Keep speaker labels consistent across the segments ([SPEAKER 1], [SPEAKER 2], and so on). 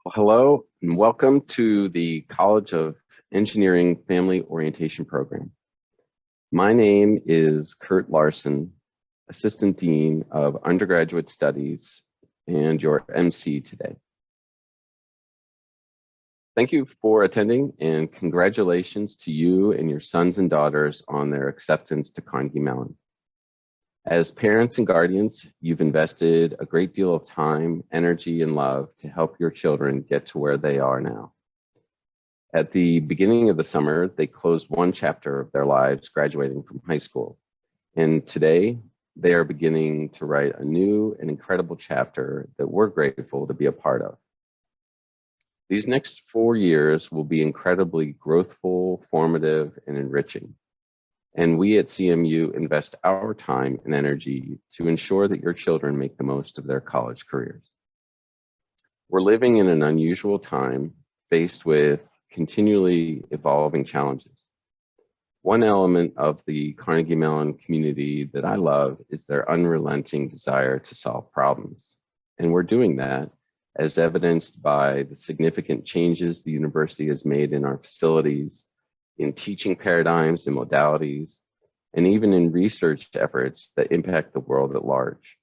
[SPEAKER 1] Well, hello and welcome to the College of Engineering Family Orientation Program. My name is Kurt Larson, Assistant Dean of Undergraduate Studies and your MC today. Thank you for attending and congratulations to you and your sons and daughters on their acceptance to Carnegie Mellon. As parents and guardians, you've invested a great deal of time, energy, and love to help your children get to where they are now. At the beginning of the summer, they closed one chapter of their lives graduating from high school. And today, they are beginning to write a new and incredible chapter that we're grateful to be a part of. These next 4 years will be incredibly growthful, formative, and enriching. And we at CMU invest our time and energy to ensure that your children make the most of their college careers. We're living in an unusual time faced with continually evolving challenges. One element of the Carnegie Mellon community that I love is their unrelenting desire to solve problems. And we're doing that as evidenced by the significant changes the university has made in our facilities, in teaching paradigms and modalities, and even in research efforts that impact the world at large.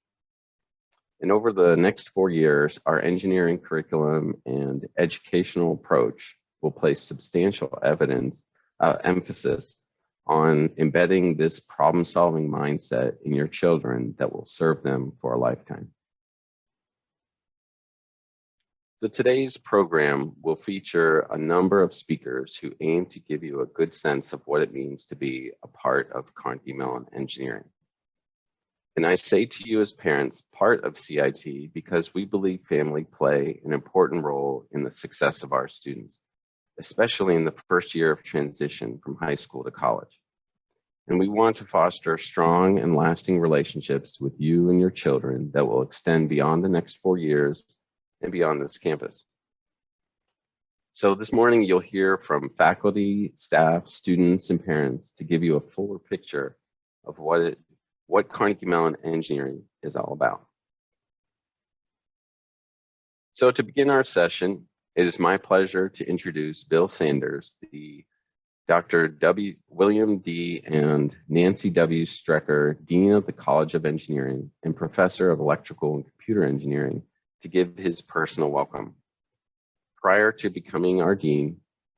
[SPEAKER 1] And over the next 4 years, our engineering curriculum and educational approach will place substantial emphasis on embedding this problem-solving mindset in your children that will serve them for a lifetime. So today's program will feature a number of speakers who aim to give you a good sense of what it means to be a part of Carnegie Mellon Engineering. And I say to you as parents, part of CIT, because we believe family play an important role in the success of our students, especially in the first year of transition from high school to college. And we want to foster strong and lasting relationships with you and your children that will extend beyond the next 4 years and beyond this campus. So this morning, you'll hear from faculty, staff, students, and parents to give you a fuller picture of what Carnegie Mellon Engineering is all about. So to begin our session, it is my pleasure to introduce Bill Sanders, the Dr. William D. and Nancy W. Strecker, Dean of the College of Engineering and Professor of Electrical and Computer Engineering, to give his personal welcome. Prior to becoming our dean,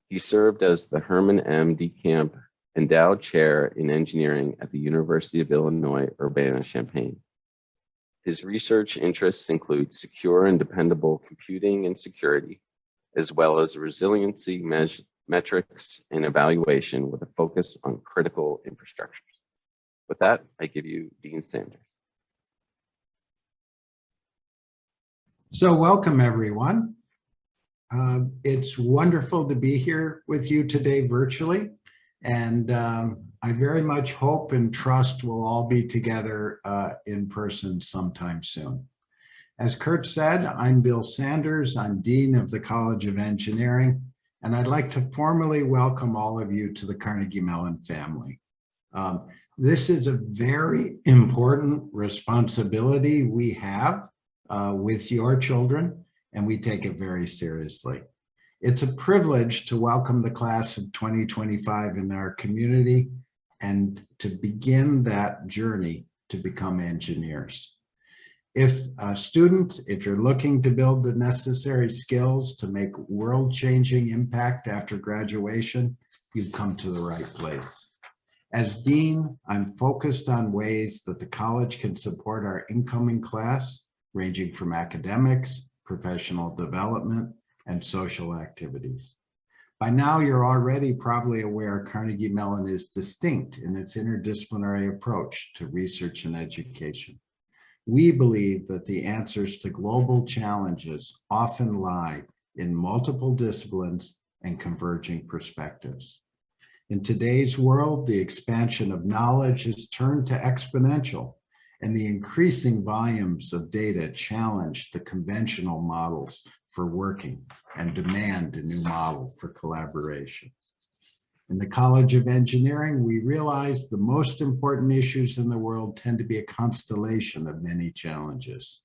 [SPEAKER 1] he served as the Herman M. DeCamp Endowed Chair in Engineering at the University of Illinois, Urbana-Champaign. His research interests include secure and dependable computing and security, as well as resiliency metrics and evaluation with a focus on critical infrastructures. With that, I give you Dean Sanders.
[SPEAKER 2] So welcome, everyone. It's wonderful to be here with you today virtually, and I very much hope and trust we'll all be together in person sometime soon. As Kurt said, I'm Bill Sanders. I'm Dean of the College of Engineering, and I'd like to formally welcome all of you to the Carnegie Mellon family. This is a very important responsibility we have with your children, and we take it very seriously. It's a privilege to welcome the class of 2025 in our community and to begin that journey to become engineers. If a student, if you're looking to build the necessary skills to make world-changing impact after graduation, you've come to the right place. As Dean, I'm focused on ways that the college can support our incoming class, ranging from academics, professional development, and social activities. By now, you're already probably aware Carnegie Mellon is distinct in its interdisciplinary approach to research and education. We believe that the answers to global challenges often lie in multiple disciplines and converging perspectives. In today's world, the expansion of knowledge has turned to exponential, and the increasing volumes of data challenge the conventional models for working and demand a new model for collaboration. In the College of Engineering, we realize the most important issues in the world tend to be a constellation of many challenges.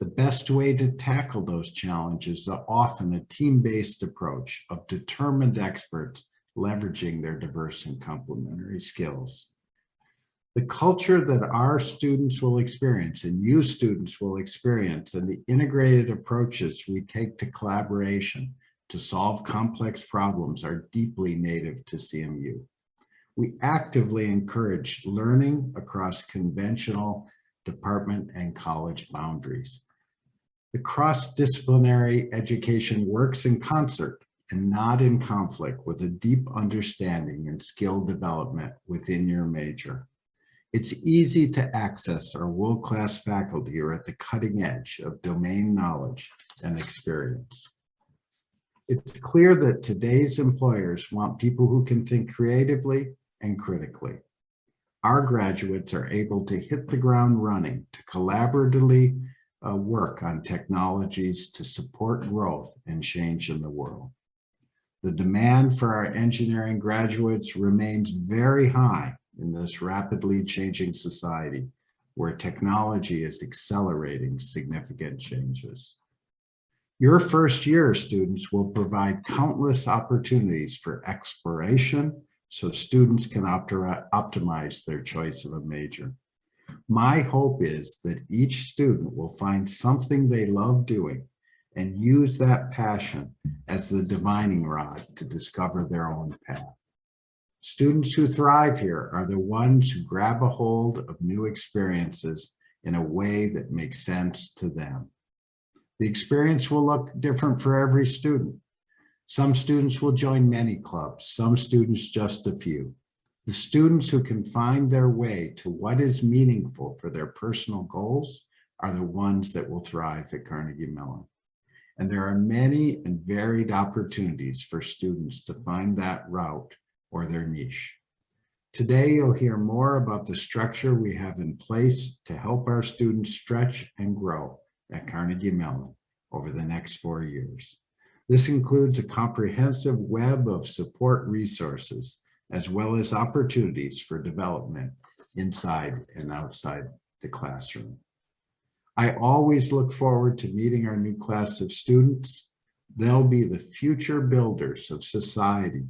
[SPEAKER 2] The best way to tackle those challenges is often a team-based approach of determined experts leveraging their diverse and complementary skills. The culture that our students will experience and you students will experience, and the integrated approaches we take to collaboration to solve complex problems are deeply native to CMU. We actively encourage learning across conventional department and college boundaries. The cross-disciplinary education works in concert and not in conflict with a deep understanding and skill development within your major. It's easy to access our world-class faculty who are at the cutting edge of domain knowledge and experience. It's clear that today's employers want people who can think creatively and critically. Our graduates are able to hit the ground running to collaboratively work on technologies to support growth and change in the world. The demand for our engineering graduates remains very high in this rapidly changing society where technology is accelerating significant changes. Your first year students will provide countless opportunities for exploration so students can optimize their choice of a major. My hope is that each student will find something they love doing and use that passion as the divining rod to discover their own path. Students who thrive here are the ones who grab a hold of new experiences in a way that makes sense to them. The experience will look different for every student. Some students will join many clubs, some students just a few. The students who can find their way to what is meaningful for their personal goals are the ones that will thrive at Carnegie Mellon. And there are many and varied opportunities for students to find that route or their niche. Today, you'll hear more about the structure we have in place to help our students stretch and grow at Carnegie Mellon over the next 4 years. This includes a comprehensive web of support resources, as well as opportunities for development inside and outside the classroom. I always look forward to meeting our new class of students. They'll be the future builders of society,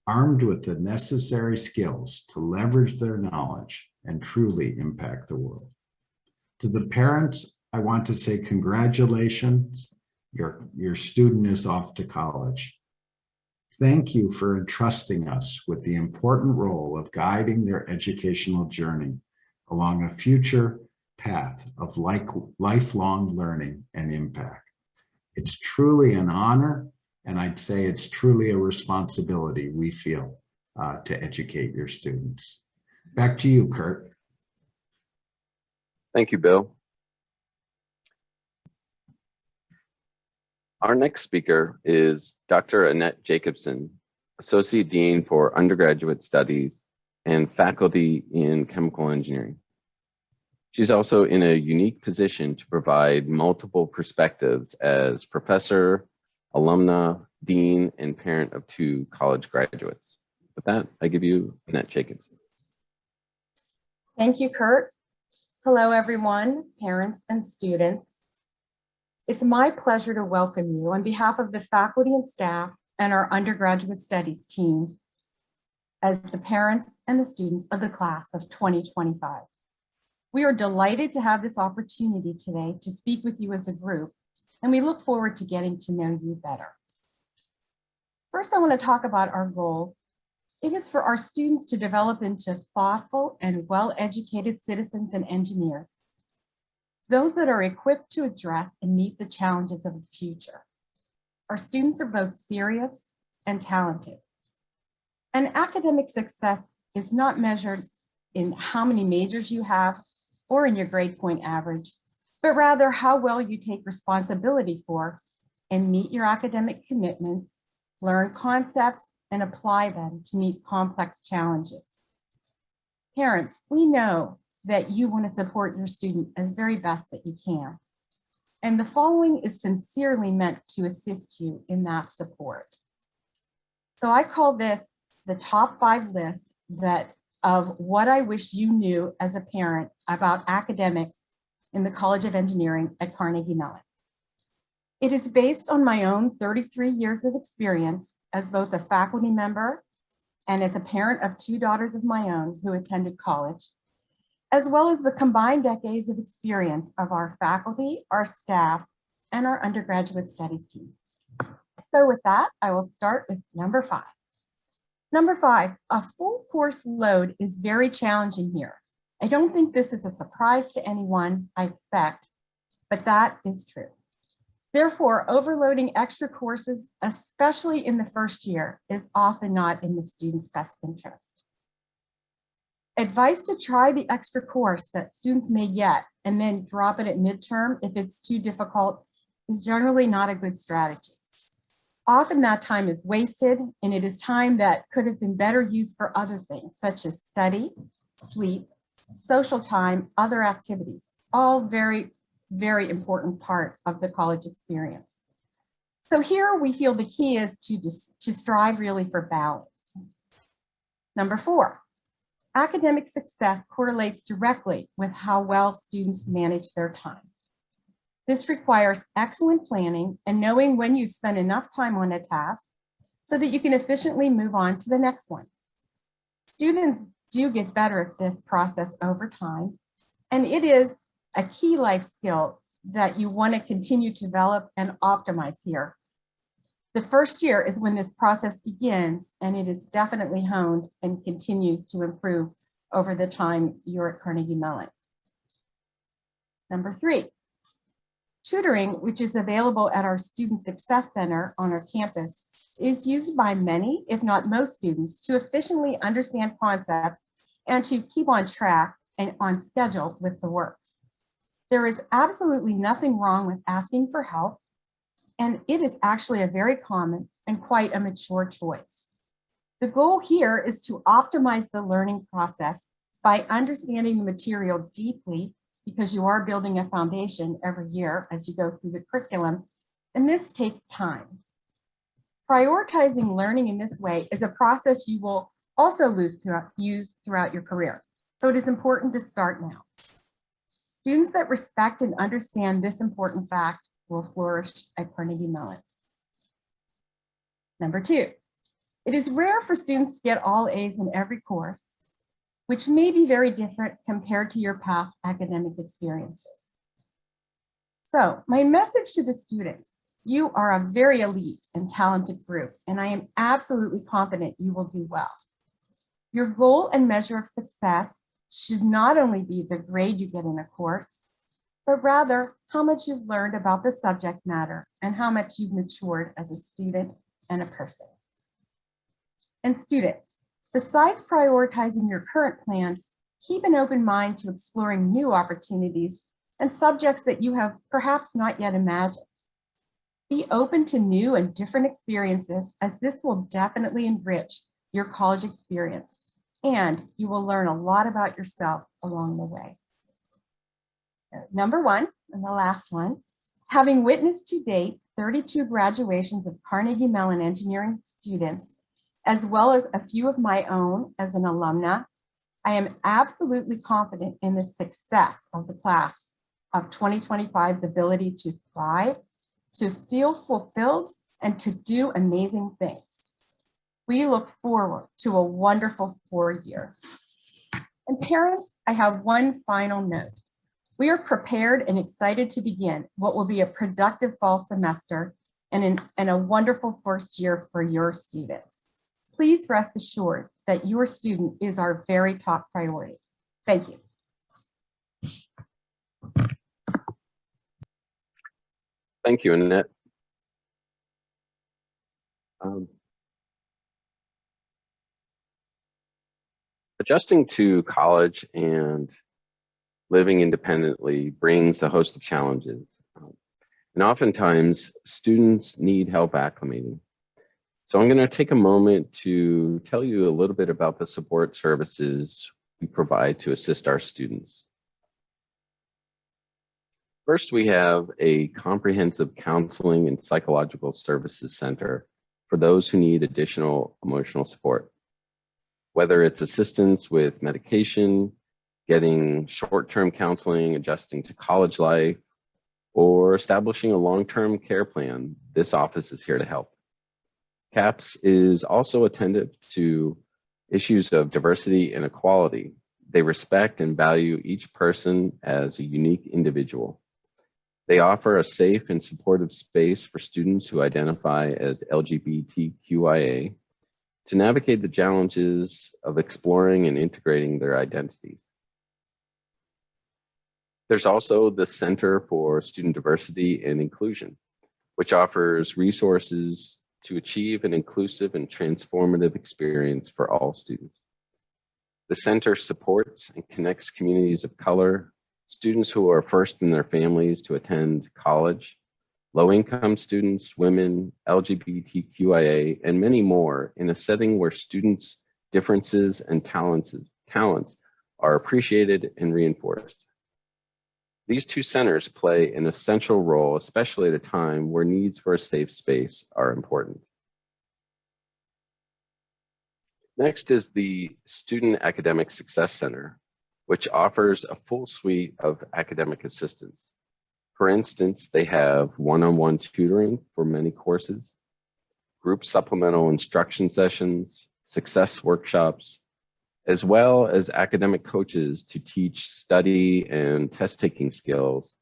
[SPEAKER 2] armed with the necessary skills to leverage their knowledge and truly impact the world. To the parents, I want to say congratulations. Your student is off to college. Thank you for entrusting us with the important role of guiding their educational journey along a future path of lifelong learning and impact. It's truly an honor, and I'd say it's truly a responsibility we feel to educate your students. Back to you, Kurt.
[SPEAKER 1] Thank you, Bill. Our next speaker is Dr. Annette Jacobson, Associate Dean for Undergraduate Studies and Faculty in Chemical Engineering. She's also in a unique position to provide multiple perspectives as professor, alumna, dean, and parent of 2 college graduates. With that, I give you Annette Jacobson.
[SPEAKER 3] Thank you, Kurt. Hello, everyone, parents and students. It's my pleasure to welcome you on behalf of the faculty and staff and our undergraduate studies team as the parents and the students of the class of 2025. We are delighted to have this opportunity today to speak with you as a group, and we look forward to getting to know you better. First, I want to talk about our goal. It is for our students to develop into thoughtful and well-educated citizens and engineers, those that are equipped to address and meet the challenges of the future. Our students are both serious and talented. And academic success is not measured in how many majors you have or in your grade point average, but rather how well you take responsibility for and meet your academic commitments, learn concepts, and apply them to meet complex challenges. Parents, we know that you want to support your student as very best that you can. And the following is sincerely meant to assist you in that support. So I call this the top 5 list of what I wish you knew as a parent about academics in the College of Engineering at Carnegie Mellon. It is based on my own 33 years of experience as both a faculty member and as a parent of 2 daughters of my own who attended college, as well as the combined decades of experience of our faculty, our staff, and our undergraduate studies team. So with that, I will start with number 5. Number 5, a full course load is very challenging here. I don't think this is a surprise to anyone, I expect, but that is true. Therefore, overloading extra courses, especially in the first year, is often not in the student's best interest. Advice to try the extra course that students may get and then drop it at midterm if it's too difficult is generally not a good strategy. Often that time is wasted, and it is time that could have been better used for other things, such as study, sleep, social time, other activities, all very important part of the college experience. So here we feel the key is to strive really for balance. Number 4, academic success correlates directly with how well students manage their time. This requires excellent planning and knowing when you spend enough time on a task so that you can efficiently move on to the next one. Students do get better at this process over time, and it is a key life skill that you want to continue to develop and optimize here. The first year is when this process begins, and it is definitely honed and continues to improve over the time you're at Carnegie Mellon. Number 3, tutoring, which is available at our Student Success Center on our campus, is used by many, if not most students, to efficiently understand concepts and to keep on track and on schedule with the work. There is absolutely nothing wrong with asking for help, and it is actually a very common and quite a mature choice. The goal here is to optimize the learning process by understanding the material deeply, because you are building a foundation every year as you go through the curriculum, and this takes time. Prioritizing learning in this way is a process you will also use throughout your career, so it is important to start now. Students that respect and understand this important fact will flourish at Carnegie Mellon. Number 2, it is rare for students to get all A's in every course, which may be very different compared to your past academic experiences. So my message to the students, you are a very elite and talented group, and I am absolutely confident you will do well. Your goal and measure of success should not only be the grade you get in a course, but rather how much you've learned about the subject matter and how much you've matured as a student and a person. And students, besides prioritizing your current plans, keep an open mind to exploring new opportunities and subjects that you have perhaps not yet imagined. Be open to new and different experiences, as this will definitely enrich your college experience, and you will learn a lot about yourself along the way. Number 1, and the last one, having witnessed to date 32 graduations of Carnegie Mellon engineering students, as well as a few of my own as an alumna, I am absolutely confident in the success of the class of 2025's ability to thrive, to feel fulfilled, and to do amazing things. We look forward to a wonderful 4 years. And parents, I have one final note. We are prepared and excited to begin what will be a productive fall semester and a wonderful first year for your students. Please rest assured that your student is our very top priority. Thank you.
[SPEAKER 1] Thank you, Annette. Adjusting to college and living independently brings a host of challenges. And oftentimes, students need help acclimating. So I'm going to take a moment to tell you a little bit about the support services we provide to assist our students. First, we have a comprehensive counseling and psychological services center for those who need additional emotional support, whether it's assistance with medication, getting short-term counseling, adjusting to college life, or establishing a long-term care plan, this office is here to help. CAPS is also attentive to issues of diversity and equality. They respect and value each person as a unique individual. They offer a safe and supportive space for students who identify as LGBTQIA to navigate the challenges of exploring and integrating their identities. There's also the Center for Student Diversity and Inclusion, which offers resources to achieve an inclusive and transformative experience for all students. The center supports and connects communities of color, students who are first in their families to attend college, low-income students, women, LGBTQIA, and many more in a setting where students' differences and talents are appreciated and reinforced. These two centers play an essential role, especially at a time where needs for a safe space are important. Next is the Student Academic Success Center, which offers a full suite of academic assistance. For instance, they have one-on-one tutoring for many courses, group supplemental instruction sessions, success workshops, as well as academic coaches to teach study and test-taking skills,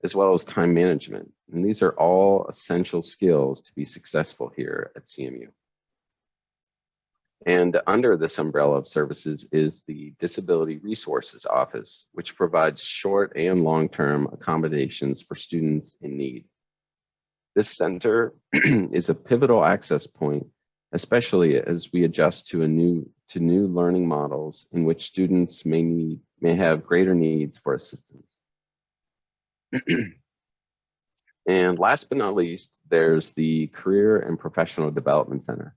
[SPEAKER 1] as well as time management. And these are all essential skills to be successful here at CMU. And under this umbrella of services is the Disability Resources Office, which provides short and long-term accommodations for students in need. This center is a pivotal access point, especially as we adjust to new learning models in which students may have greater needs for assistance. And last but not least, there's the Career and Professional Development Center.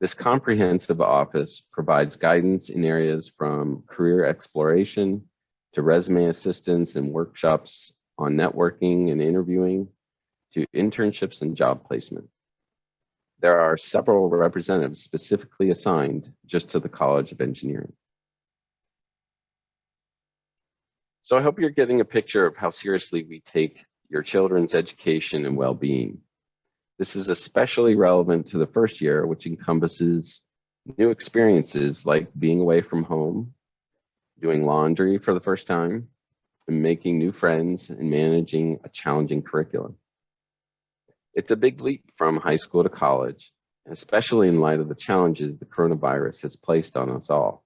[SPEAKER 1] This comprehensive office provides guidance in areas from career exploration to resume assistance and workshops on networking and interviewing to internships and job placement. There are several representatives specifically assigned just to the College of Engineering. So I hope you're getting a picture of how seriously we take your children's education and well-being. This is especially relevant to the first year, which encompasses new experiences like being away from home, doing laundry for the first time, and making new friends and managing a challenging curriculum. It's a big leap from high school to college, especially in light of the challenges the coronavirus has placed on us all.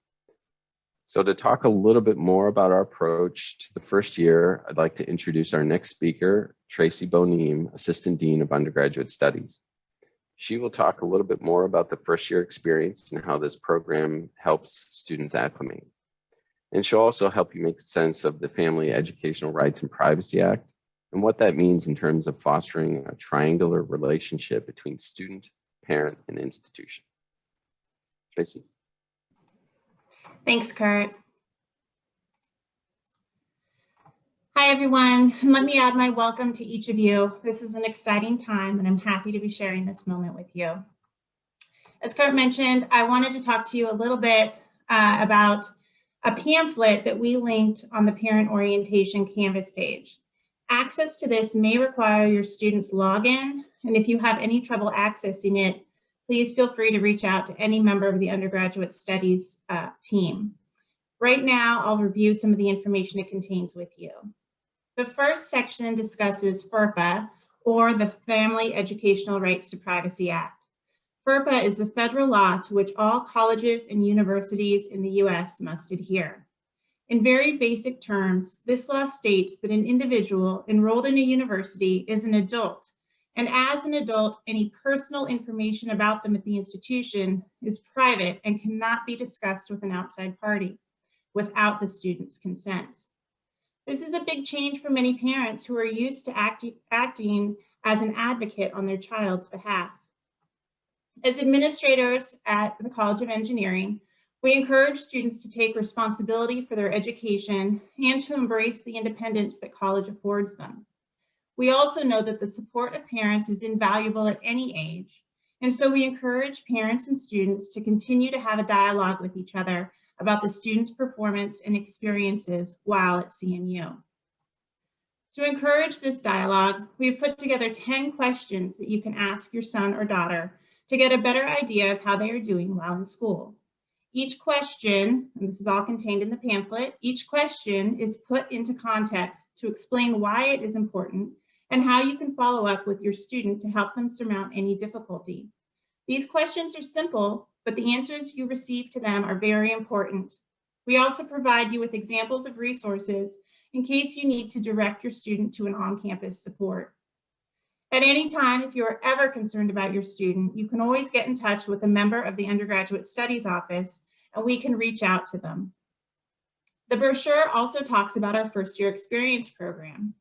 [SPEAKER 1] So to talk a little bit more about our approach to the first year, I'd like to introduce our next speaker, Tracy Boneem, Assistant Dean of Undergraduate Studies. She will talk a little bit more about the first year experience and how this program helps students acclimate. And she'll also help you make sense of the Family Educational Rights and Privacy Act and what that means in terms of fostering a triangular relationship between student, parent, and institution. Tracy.
[SPEAKER 4] Thanks, Kurt. Hi, everyone. Let me add my welcome to each of you. This is an exciting time, and I'm happy to be sharing this moment with you. As Kurt mentioned, I wanted to talk to you a little bit about a pamphlet that we linked on the Parent Orientation Canvas page. Access to this may require your students' login, and if you have any trouble accessing it, please feel free to reach out to any member of the Undergraduate Studies team. Right now, I'll review some of the information it contains with you. The first section discusses FERPA, or the Family Educational Rights to Privacy Act. FERPA is the federal law to which all colleges and universities in the US must adhere. In very basic terms, this law states that an individual enrolled in a university is an adult, and as an adult, any personal information about them at the institution is private and cannot be discussed with an outside party without the student's consent. This is a big change for many parents who are used to acting as an advocate on their child's behalf. As administrators at the College of Engineering, we encourage students to take responsibility for their education and to embrace the independence that college affords them. We also know that the support of parents is invaluable at any age, and so we encourage parents and students to continue to have a dialogue with each other about the students' performance and experiences while at CMU. To encourage this dialogue, we've put together 10 questions that you can ask your son or daughter to get a better idea of how they are doing while in school. Each question, and this is all contained in the pamphlet, each question is put into context to explain why it is important and how you can follow up with your student to help them surmount any difficulty. These questions are simple, but the answers you receive to them are very important. We also provide you with examples of resources in case you need to direct your student to an on-campus support. At any time, if you are ever concerned about your student, you can always get in touch with a member of the Undergraduate Studies Office, and we can reach out to them. The brochure also talks about our first year experience program.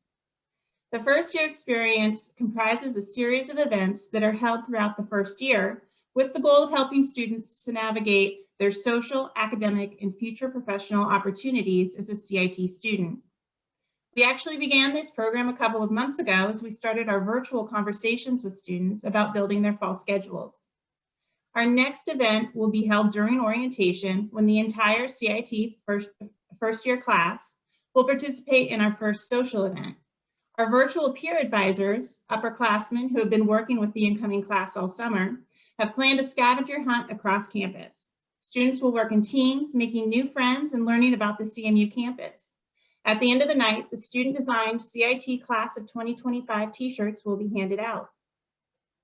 [SPEAKER 4] The first year experience comprises a series of events that are held throughout the first year with the goal of helping students to navigate their social, academic, and future professional opportunities as a CIT student. We actually began this program a couple of months ago as we started our virtual conversations with students about building their fall schedules. Our next event will be held during orientation when the entire CIT first year class will participate in our first social event. Our virtual peer advisors, upperclassmen who have been working with the incoming class all summer, have planned a scavenger hunt across campus. Students will work in teams, making new friends and learning about the CMU campus. At the end of the night, the student-designed CIT Class of 2025 t-shirts will be handed out.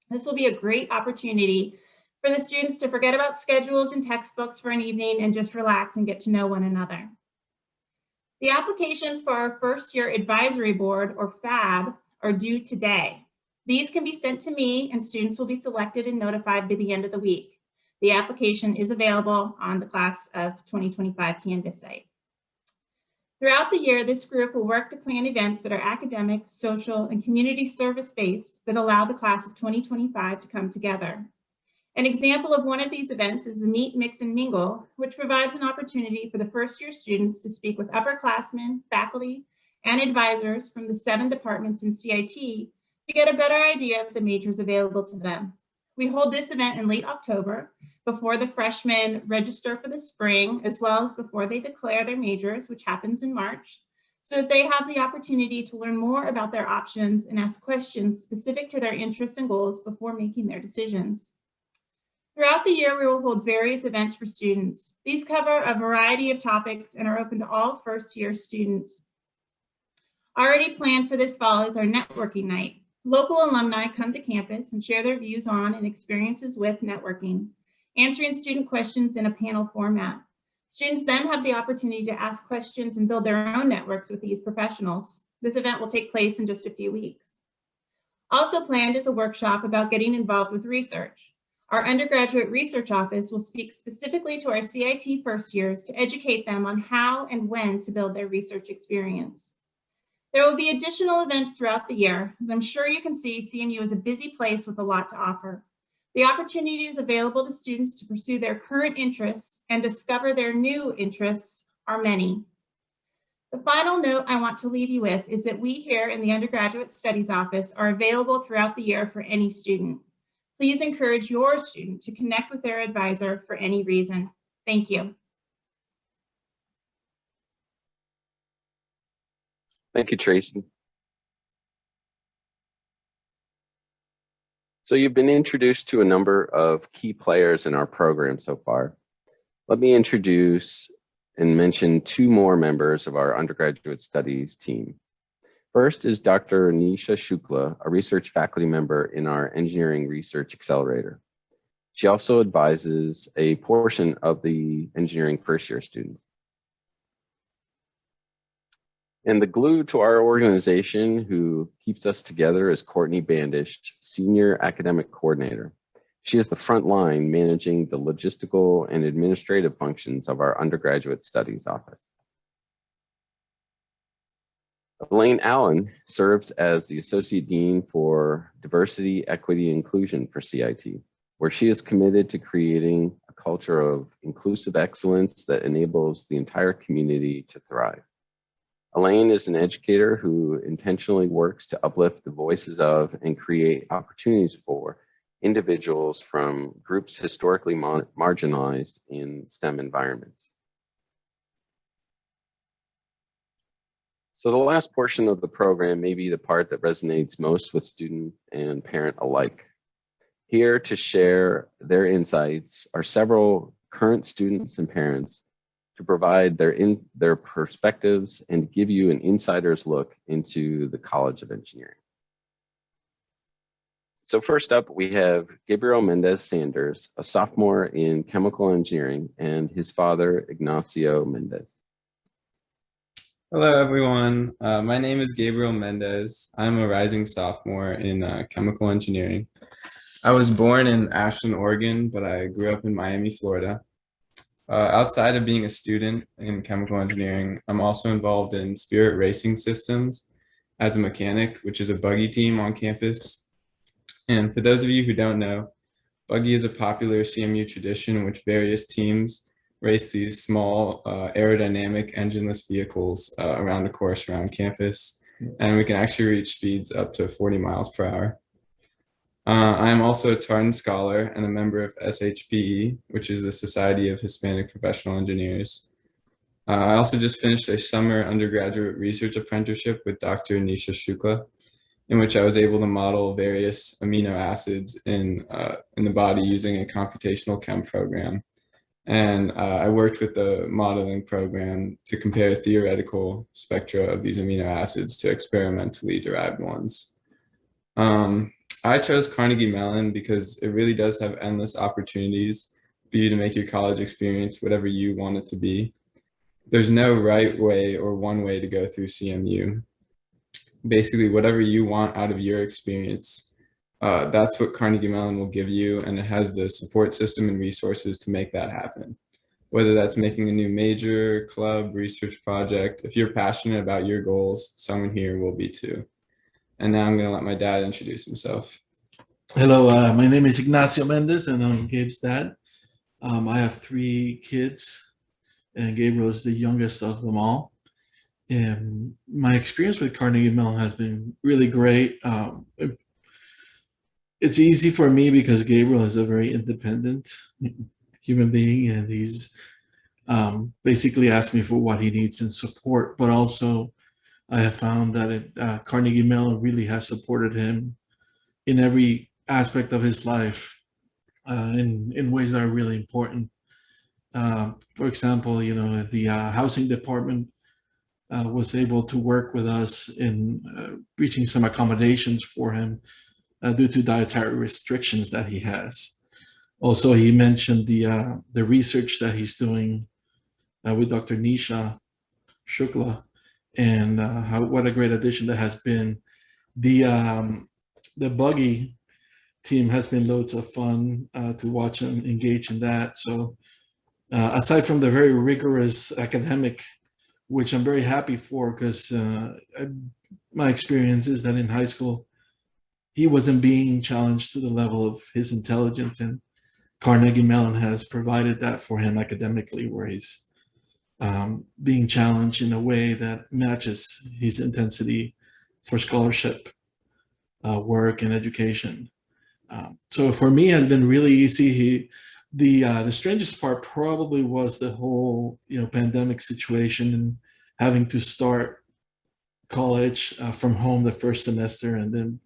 [SPEAKER 4] This will be a great opportunity for the students to forget about schedules and textbooks for an evening and just relax and get to know one another. The applications for our first year advisory board, or FAB, are due today. These can be sent to me and students will be selected and notified by the end of the week. The application is available on the Class of 2025 Canvas site. Throughout the year, this group will work to plan events that are academic, social, and community service-based that allow the Class of 2025 to come together. An example of one of these events is the Meet, Mix, and Mingle, which provides an opportunity for the first-year students to speak with upperclassmen, faculty, and advisors from the 7 departments in CIT to get a better idea of the majors available to them. We hold this event in late October, before the freshmen register for the spring, as well as before they declare their majors, which happens in March, so that they have the opportunity to learn more about their options and ask questions specific to their interests and goals before making their decisions. Throughout the year, we will hold various events for students. These cover a variety of topics and are open to all first-year students. Already planned for this fall is our networking night. Local alumni come to campus and share their views on and experiences with networking, answering student questions in a panel format. Students then have the opportunity to ask questions and build their own networks with these professionals. This event will take place in just a few weeks. Also planned is a workshop about getting involved with research. Our undergraduate research office will speak specifically to our CIT first years to educate them on how and when to build their research experience. There will be additional events throughout the year. As I'm sure you can see, CMU is a busy place with a lot to offer. The opportunities available to students to pursue their current interests and discover their new interests are many. The final note I want to leave you with is that we here in the Undergraduate Studies Office are available throughout the year for any student. Please encourage your student to connect with their advisor for any reason. Thank you.
[SPEAKER 1] Thank you, Tracy. So you've been introduced to a number of key players in our program so far. Let me introduce and mention 2 more members of our undergraduate studies team. First is Dr. Nisha Shukla, a research faculty member in our Engineering Research Accelerator. She also advises a portion of the engineering first-year students. And the glue to our organization who keeps us together is Courtney Bandish, Senior Academic Coordinator. She is the front line managing the logistical and administrative functions of our Undergraduate Studies Office. Elaine Allen serves as the Associate Dean for Diversity, Equity, and Inclusion for CIT, where she is committed to creating a culture of inclusive excellence that enables the entire community to thrive. Elaine is an educator who intentionally works to uplift the voices of and create opportunities for individuals from groups historically marginalized in STEM environments. So the last portion of the program may be the part that resonates most with student and parent alike. Here to share their insights are several current students and parents to provide their perspectives and give you an insider's look into the College of Engineering. So first up, we have Gabriel Mendez Sanders, a sophomore in chemical engineering, and his father, Ignacio Mendez.
[SPEAKER 5] Hello, everyone. My name is Gabriel Mendez. I'm a rising sophomore in chemical engineering. I was born in Ashland, Oregon, but I grew up in Miami, Florida. Outside of being a student in chemical engineering, I'm also involved in Spirit Racing Systems as a mechanic, which is a buggy team on campus. And for those of you who don't know, buggy is a popular CMU tradition in which various teams race these small aerodynamic engineless vehicles around a course around campus, and we can actually reach speeds up to 40 miles per hour. I am also a Tartan Scholar and a member of SHPE, which is the Society of Hispanic Professional Engineers. I also just finished a summer undergraduate research apprenticeship with Dr. Nisha Shukla, in which I was able to model various amino acids in the body using a computational chem program. And I worked with the modeling program to compare theoretical spectra of these amino acids to experimentally derived ones. I chose Carnegie Mellon because it really does have endless opportunities for you to make your college experience whatever you want it to be. There's no right way or one way to go through CMU. Basically, whatever you want out of your experience, that's what Carnegie Mellon will give you, and it has the support system and resources to make that happen. Whether that's making a new major, club, research project, if you're passionate about your goals, someone here will be too. And now I'm going to let my dad introduce himself.
[SPEAKER 6] Hello, my name is Ignacio Mendez, and I'm Gabe's dad. I have 3 kids, and Gabriel is the youngest of them all. And my experience with Carnegie Mellon has been really great. It's easy for me because Gabriel is a very independent human being, and he's basically asked me for what he needs in support. But also, I have found that Carnegie Mellon really has supported him in every aspect of his life in ways that are really important. For example, you know, the housing department was able to work with us in reaching some accommodations for him due to dietary restrictions that he has. Also, he mentioned the research that he's doing with Dr. Nisha Shukla, and what a great addition that has been. The buggy team has been loads of fun to watch him engage in that. So aside from the very rigorous academic, which I'm very happy for, because my experience is that in high school, he wasn't being challenged to the level of his intelligence, and Carnegie Mellon has provided that for him academically, where he's being challenged in a way that matches his intensity for scholarship work and education. So for me, it has been really easy. The strangest part probably was the whole pandemic situation and having to start college from home the first semester, and then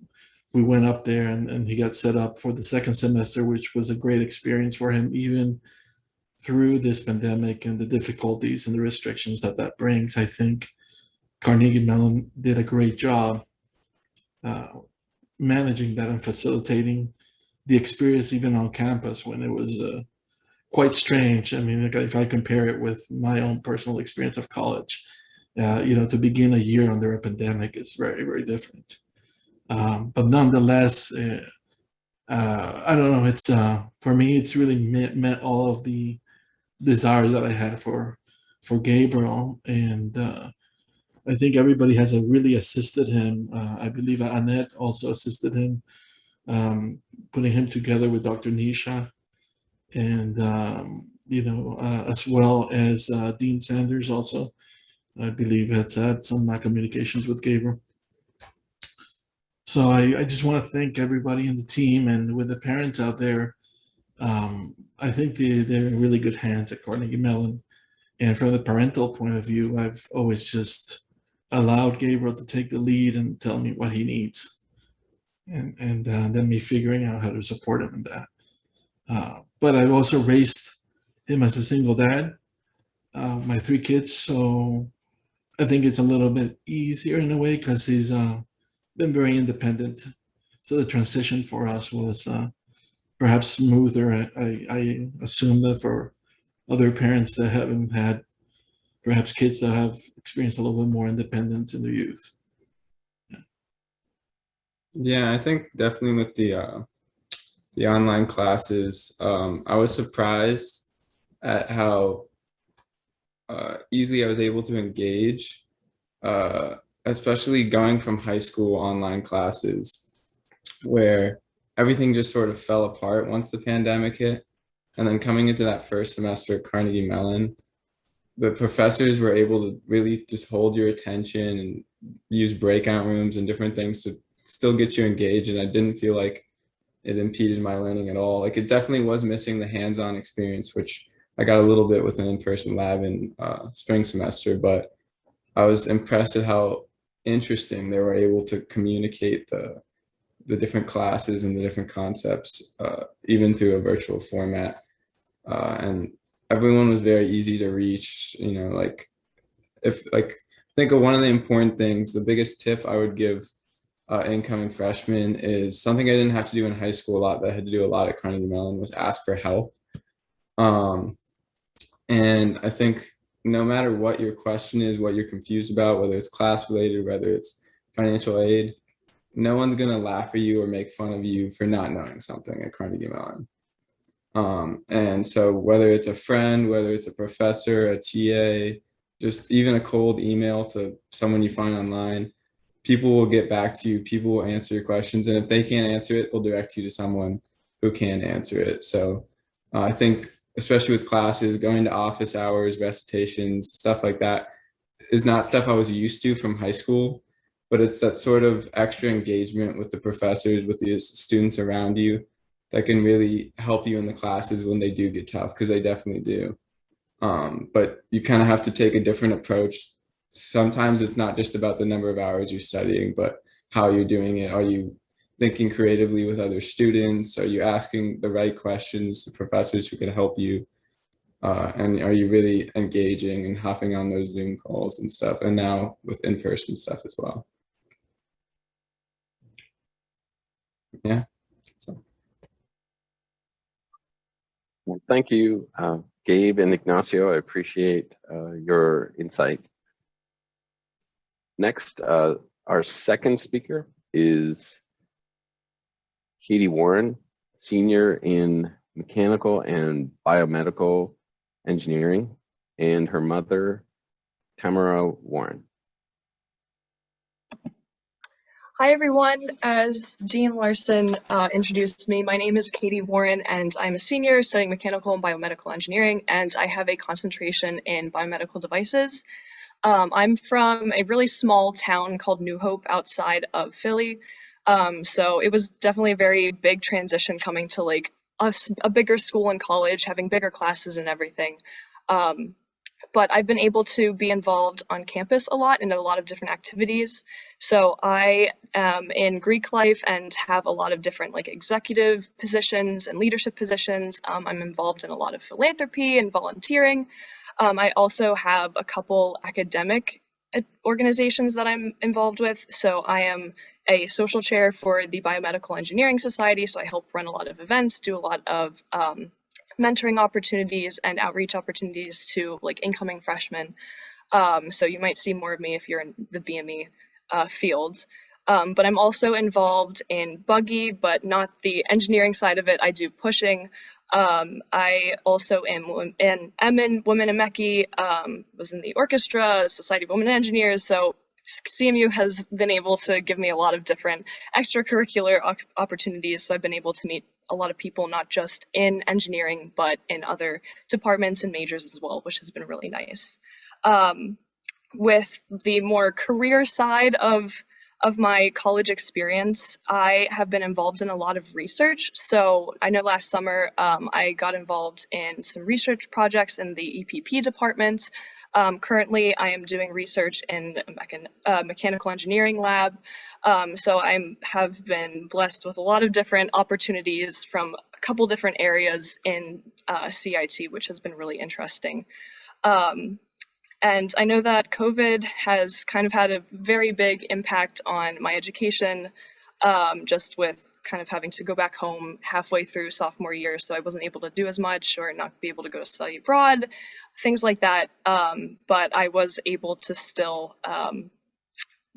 [SPEAKER 6] we went up there and he got set up for the second semester, which was a great experience for him, even through this pandemic and the difficulties and the restrictions that brings. I think Carnegie Mellon did a great job managing that and facilitating the experience even on campus when it was quite strange. I mean, if I compare it with my own personal experience of college, to begin a year under a pandemic is very, very different. But nonetheless, I don't know, it's for me, it's really met all of the desires that I had for Gabriel. And I think everybody has really assisted him. I believe Annette also assisted him, putting him together with Dr. Nisha, and as well as Dean Sanders also, I believe, has had some communications with Gabriel. So I just want to thank everybody in the team, and with the parents out there. I think they're in really good hands at Carnegie Mellon. And from the parental point of view, I've always just allowed Gabriel to take the lead and tell me what he needs, and then me figuring out how to support him in that. But I've also raised him as a single dad, my 3 kids, so I think it's a little bit easier in a way because he's been very independent. So the transition for us was perhaps smoother. I assume that for other parents that haven't had perhaps kids that have experienced a little bit more independence in their youth.
[SPEAKER 5] Yeah, I think definitely with the online classes, I was surprised at how easily I was able to engage, especially going from high school online classes where everything just sort of fell apart once the pandemic hit. And then coming into that first semester at Carnegie Mellon, the professors were able to really just hold your attention and use breakout rooms and different things to still get you engaged. And I didn't feel like it impeded my learning at all. Like, it definitely was missing the hands-on experience, which I got a little bit with an in-person lab in spring semester, but I was impressed at how interesting they were able to communicate the different classes and the different concepts, even through a virtual format. And everyone was very easy to reach, you know, like, think of one of the important things, the biggest tip I would give incoming freshmen is something I didn't have to do in high school a lot, but I had to do a lot at Carnegie Mellon, was ask for help. And I think no matter what your question is, what you're confused about, whether it's class related, whether it's financial aid, no one's gonna laugh at you or make fun of you for not knowing something at Carnegie Mellon. And so whether it's a friend, whether it's a professor, a TA, just even a cold email to someone you find online, people will get back to you, people will answer your questions, and if they can't answer it, they'll direct you to someone who can answer it. So I think, especially with classes, going to office hours, recitations, stuff like that is not stuff I was used to from high school, but it's that sort of extra engagement with the professors, with the students around you, that can really help you in the classes when they do get tough, because they definitely do. But you kind of have to take a different approach. Sometimes it's not just about the number of hours you're studying, but how you're doing it. Are you thinking creatively with other students? Are you asking the right questions to professors who can help you? And are you really engaging and hopping on those Zoom calls and stuff? And now with in-person stuff as well. Yeah. So.
[SPEAKER 1] Well, thank you, Gabe and Ignacio. I appreciate your insight. Next, our second speaker is Katie Warren, senior in mechanical and biomedical engineering, and her mother, Tamara Warren.
[SPEAKER 7] Hi, everyone. As Dean Larson introduced me, my name is Katie Warren, and I'm a senior studying mechanical and biomedical engineering, and I have a concentration in biomedical devices. I'm from a really small town called New Hope outside of Philly. So it was definitely a very big transition coming to like a bigger school and college, having bigger classes and everything. But I've been able to be involved on campus a lot in a lot of different activities. So I am in Greek life and have a lot of different like executive positions and leadership positions. I'm involved in a lot of philanthropy and volunteering. I also have a couple academic organizations that I'm involved with. So I am a social chair for the Biomedical Engineering Society. So I help run a lot of events, do a lot of mentoring opportunities and outreach opportunities to like incoming freshmen. So you might see more of me if you're in the BME fields. But I'm also involved in buggy, but not the engineering side of it. I do pushing. I also am in Women in Mechie, was in the orchestra, Society of Women Engineers. So CMU has been able to give me a lot of different extracurricular opportunities. So I've been able to meet a lot of people, not just in engineering, but in other departments and majors as well, which has been really nice. With the more career side of of my college experience, I have been involved in a lot of research. So I know last summer I got involved in some research projects in the EPP department. Currently, I am doing research in a mechanical engineering lab. So I have been blessed with a lot of different opportunities from a couple different areas in CIT, which has been really interesting. And I know that COVID has kind of had a very big impact on my education, just with kind of having to go back home halfway through sophomore year. So I wasn't able to do as much or not be able to go to study abroad, things like that. But I was able to still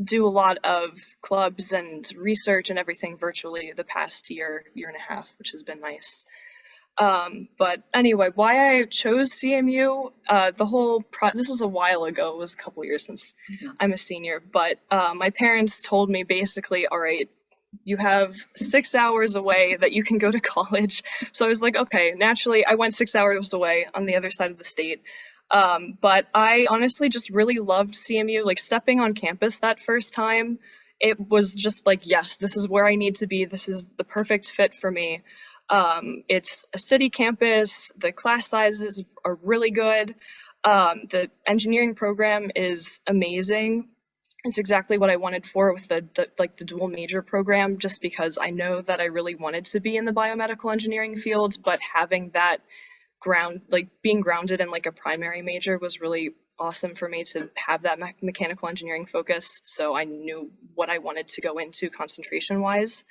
[SPEAKER 7] do a lot of clubs and research and everything virtually the past year and a half, which has been nice. But anyway, why I chose CMU, this was a while ago, it was a couple years since I'm a senior, but my parents told me basically, all right, you have 6 hours away that you can go to college. So I was like, okay, naturally I went 6 hours away on the other side of the state. But I honestly just really loved CMU, like stepping on campus that first time, it was just like, yes, this is where I need to be. This is the perfect fit for me. It's a city campus, the class sizes are really good, the engineering program is amazing. It's exactly what I wanted for with the dual major program, just because I know that I really wanted to be in the biomedical engineering field, but having that being grounded in like a primary major was really awesome for me to have that mechanical engineering focus, so I knew what I wanted to go into concentration wise.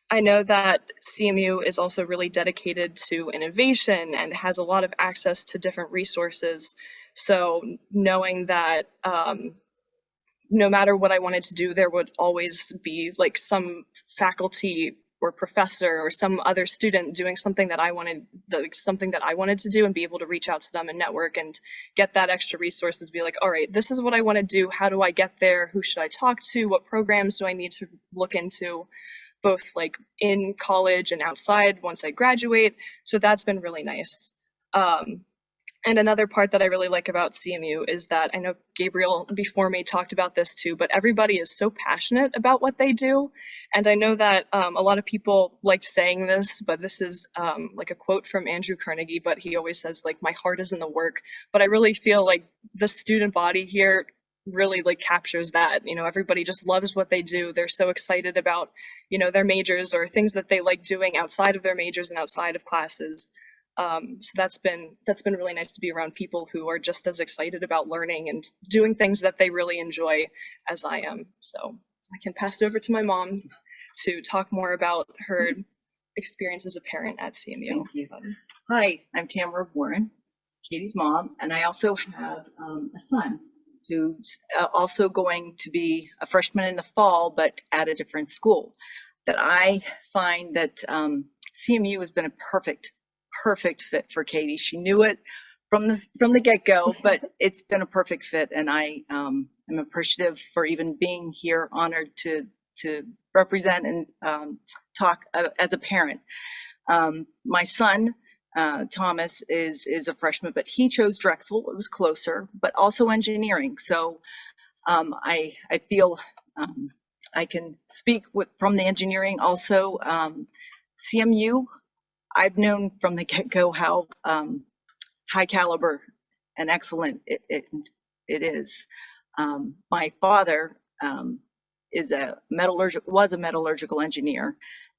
[SPEAKER 7] I know that CMU is also really dedicated to innovation and has a lot of access to different resources. So knowing that no matter what I wanted to do, there would always be like some faculty or professor or some other student doing something that I wanted, to do, and be able to reach out to them and network and get that extra resources to be like, all right, this is what I want to do. How do I get there? Who should I talk to? What programs do I need to look into? Both like in college and outside once I graduate. So that's been really nice. And another part that I really like about CMU is that I know Gabriel before me talked about this too, but everybody is so passionate about what they do. And I know that a lot of people like saying this, but this is like a quote from Andrew Carnegie, but he always says like, my heart is in the work. But I really feel like the student body here really like captures that. Everybody just loves what they do. They're so excited about their majors or things that they like doing outside of their majors and outside of classes. So that's been really nice to be around people who are just as excited about learning and doing things that they really enjoy as I am. So I can pass it over to my mom to talk more about her experience as a parent at CMU.
[SPEAKER 8] Thank you. Hi, I'm Tamara Warren, Katie's mom, and I also have a son who's also going to be a freshman in the fall, but at a different school. That I find that CMU has been a perfect fit for Katie. She knew it from the get-go, but it's been a perfect fit, and I am appreciative for even being here, honored to represent and talk as a parent. My son, Thomas, is a freshman, but he chose Drexel. It was closer, but also engineering. So I feel I can speak from the engineering also. CMU, I've known from the get-go how high caliber and excellent it is. My father was a metallurgical engineer,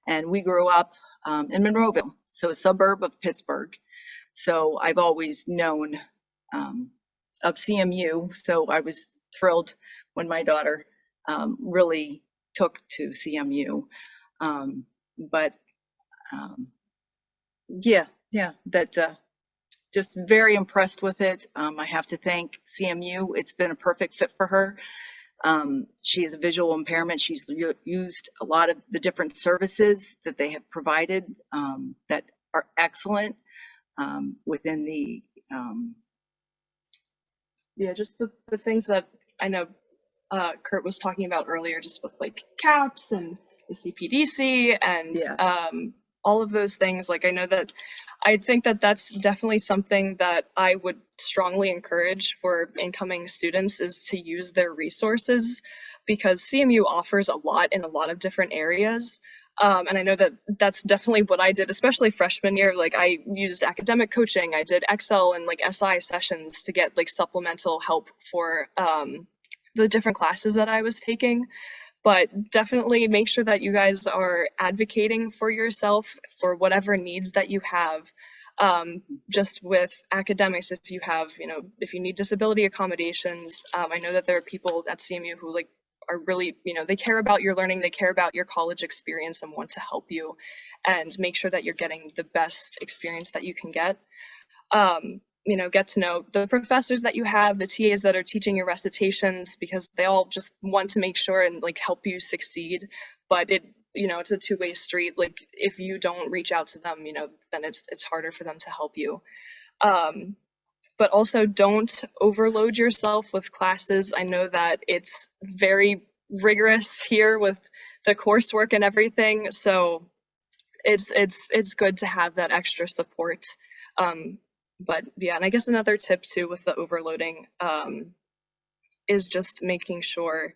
[SPEAKER 8] and we grew up in Monroeville, so a suburb of Pittsburgh. So I've always known of CMU, so I was thrilled when my daughter really took to CMU. Just very impressed with it. I have to thank CMU. It's been a perfect fit for her. She has a visual impairment. She's used a lot of the different services that they have provided that are excellent within the,
[SPEAKER 7] just the things that I know Kurt was talking about earlier, just with like CAPS and the CPDC and
[SPEAKER 8] yes.
[SPEAKER 7] all of those things. Like, I think that that's definitely something that I would strongly encourage for incoming students, is to use their resources, because CMU offers a lot in a lot of different areas. And I know that that's definitely what I did, especially freshman year. Like, I used academic coaching, I did Excel and like SI sessions to get like supplemental help for the different classes that I was taking. But definitely make sure that you guys are advocating for yourself for whatever needs that you have. Just with academics, if you have, if you need disability accommodations, I know that there are people at CMU who like are really, they care about your learning, they care about your college experience and want to help you, and make sure that you're getting the best experience that you can get. Get to know the professors that you have, the TAs that are teaching your recitations, because they all just want to make sure and like help you succeed. But it's a two-way street. Like, if you don't reach out to them, then it's harder for them to help you. But also don't overload yourself with classes. I know that it's very rigorous here with the coursework and everything. So it's good to have that extra support. But yeah, and I guess another tip too with the overloading is just making sure,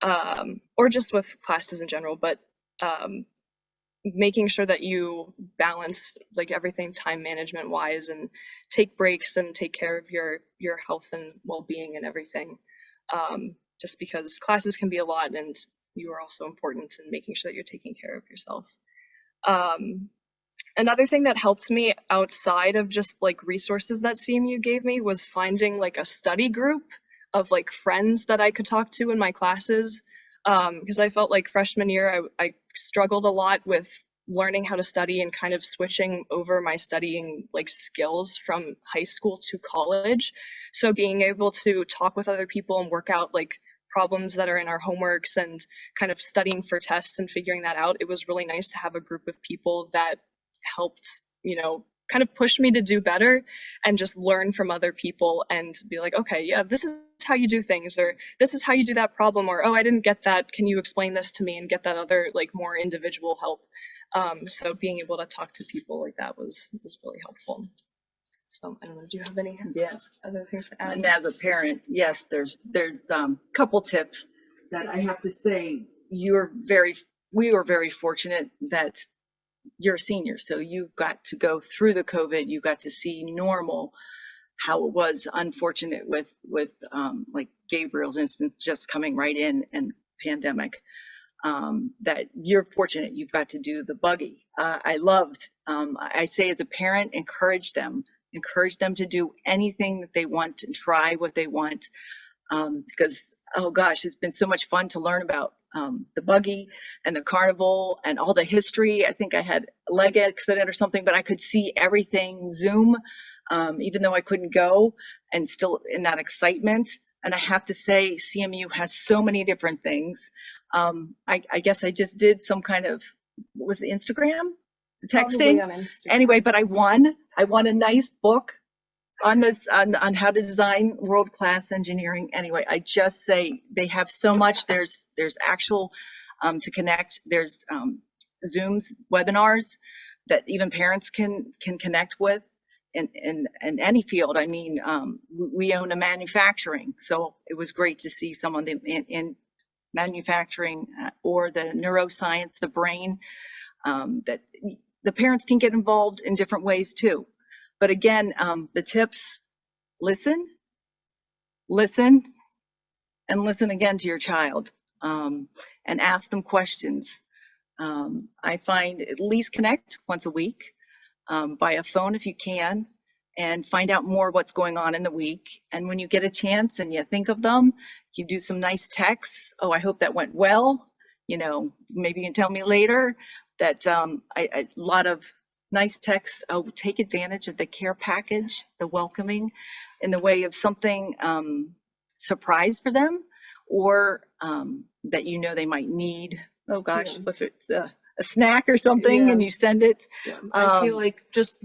[SPEAKER 7] or just with classes in general, but making sure that you balance like everything time management wise, and take breaks and take care of your health and well-being and everything. Just because classes can be a lot, and you are also important in making sure that you're taking care of yourself. Another thing that helped me outside of just like resources that CMU gave me was finding like a study group of like friends that I could talk to in my classes. Because I felt like freshman year, I struggled a lot with learning how to study and kind of switching over my studying like skills from high school to college. So being able to talk with other people and work out like problems that are in our homeworks and kind of studying for tests and figuring that out, it was really nice to have a group of people that helped, kind of push me to do better and just learn from other people and be like, okay, yeah, this is how you do things, or this is how you do that problem, or, oh, I didn't get that, can you explain this to me, and get that other like more individual help. So being able to talk to people like that was really helpful. So I don't know, do you have any other things to add?
[SPEAKER 8] And as a parent, yes, there's couple tips that I have to say. We were very fortunate that you're a senior, so you got to go through the COVID, you got to see normal, how it was unfortunate with like Gabriel's instance, just coming right in and pandemic. That you're fortunate you've got to do the buggy. I loved, I say as a parent, encourage them to do anything that they want and try what they want. Because, oh gosh, it's been so much fun to learn about the buggy and the carnival and all the history. I think I had a leg accident or something, but I could see everything Zoom, even though I couldn't go, and still in that excitement. And I have to say, CMU has so many different things. I guess I just did some kind of, what was the Instagram? The texting? Anyway, but I won a nice book on this, on how to design world-class engineering. Anyway, I just say they have so much. There's actual to connect. There's Zooms, webinars that even parents can connect with in any field. I mean, we own a manufacturing, so it was great to see someone in manufacturing or the neuroscience, the brain, that the parents can get involved in different ways too. But again, the tips: listen, and listen again to your child, and ask them questions. I find at least connect once a week by a phone if you can, and find out more what's going on in the week. And when you get a chance and you think of them, you do some nice texts. Oh, I hope that went well. Maybe you can tell me later that a lot of nice texts. Oh, take advantage of the care package, the welcoming, in the way of something surprise for them, or that they might need. Oh gosh, if it's a snack or something
[SPEAKER 7] Yeah.
[SPEAKER 8] and you send it.
[SPEAKER 7] Yeah, I feel
[SPEAKER 8] Um,
[SPEAKER 7] like just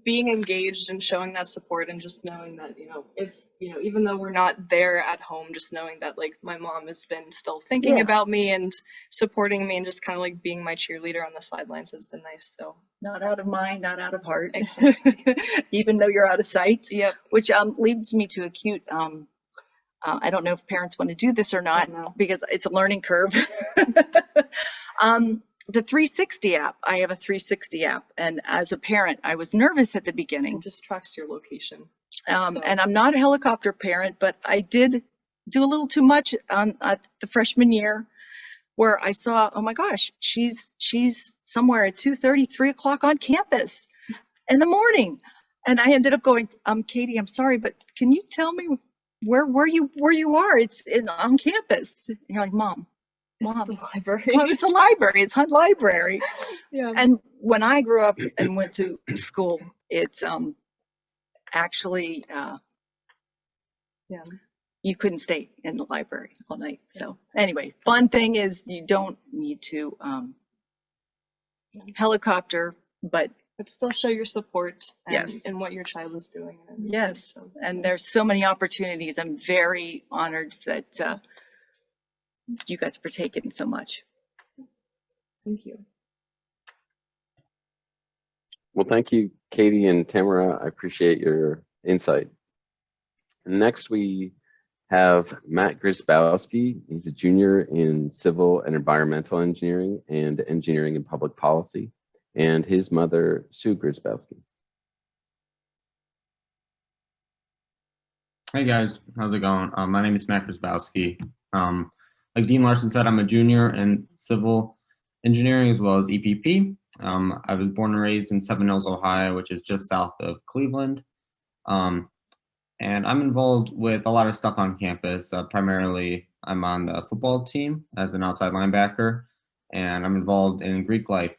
[SPEAKER 7] being engaged and showing that support and just knowing that, if, even though we're not there at home, just knowing that like my mom has been still thinking
[SPEAKER 8] Yeah.
[SPEAKER 7] about me and supporting me and just kind of like being my cheerleader on the sidelines has been nice. So
[SPEAKER 8] Not out of mind, not out of heart,
[SPEAKER 7] exactly.
[SPEAKER 8] even though you're out of sight.
[SPEAKER 7] Yep.
[SPEAKER 8] Which leads me to a cute, I don't know if parents want to do this or not
[SPEAKER 7] Don't know.
[SPEAKER 8] because it's a learning curve. The 360 app, I have a 360 app. And as a parent, I was nervous at the beginning.
[SPEAKER 7] It just tracks your location.
[SPEAKER 8] And I'm not a helicopter parent, but I did do a little too much at the freshman year where I saw, oh my gosh, she's somewhere at 2:30, 3 o'clock on campus in the morning. And I ended up going, Katie, I'm sorry, but can you tell me where you are? It's on campus. And you're like, Mom,
[SPEAKER 7] It's the library.
[SPEAKER 8] well, it's a library. It's Hunt Library.
[SPEAKER 7] Yeah.
[SPEAKER 8] And when I grew up and went to school, it's actually
[SPEAKER 7] Yeah.
[SPEAKER 8] you couldn't stay in the library all night. So anyway, fun thing is you don't need to helicopter, but
[SPEAKER 7] But still show your support and,
[SPEAKER 8] Yes.
[SPEAKER 7] and what your child is doing. And
[SPEAKER 8] yes,
[SPEAKER 7] so,
[SPEAKER 8] and there's so many opportunities. I'm very honored that you guys have partaken so much.
[SPEAKER 7] thank you.
[SPEAKER 1] Well, thank you, Katie and Tamara. I appreciate your insight. Next, we have Matt Grzybowski. He's a junior in civil and environmental engineering and engineering and public policy, and his mother, Sue Grzybowski.
[SPEAKER 9] Hey guys, how's it going? My name is Matt Grzybowski. Like Dean Larson said, I'm a junior in civil engineering as well as EPP. I was born and raised in Seven Hills, Ohio, which is just south of Cleveland. And I'm involved with a lot of stuff on campus. Primarily, I'm on the football team as an outside linebacker, and I'm involved in Greek life,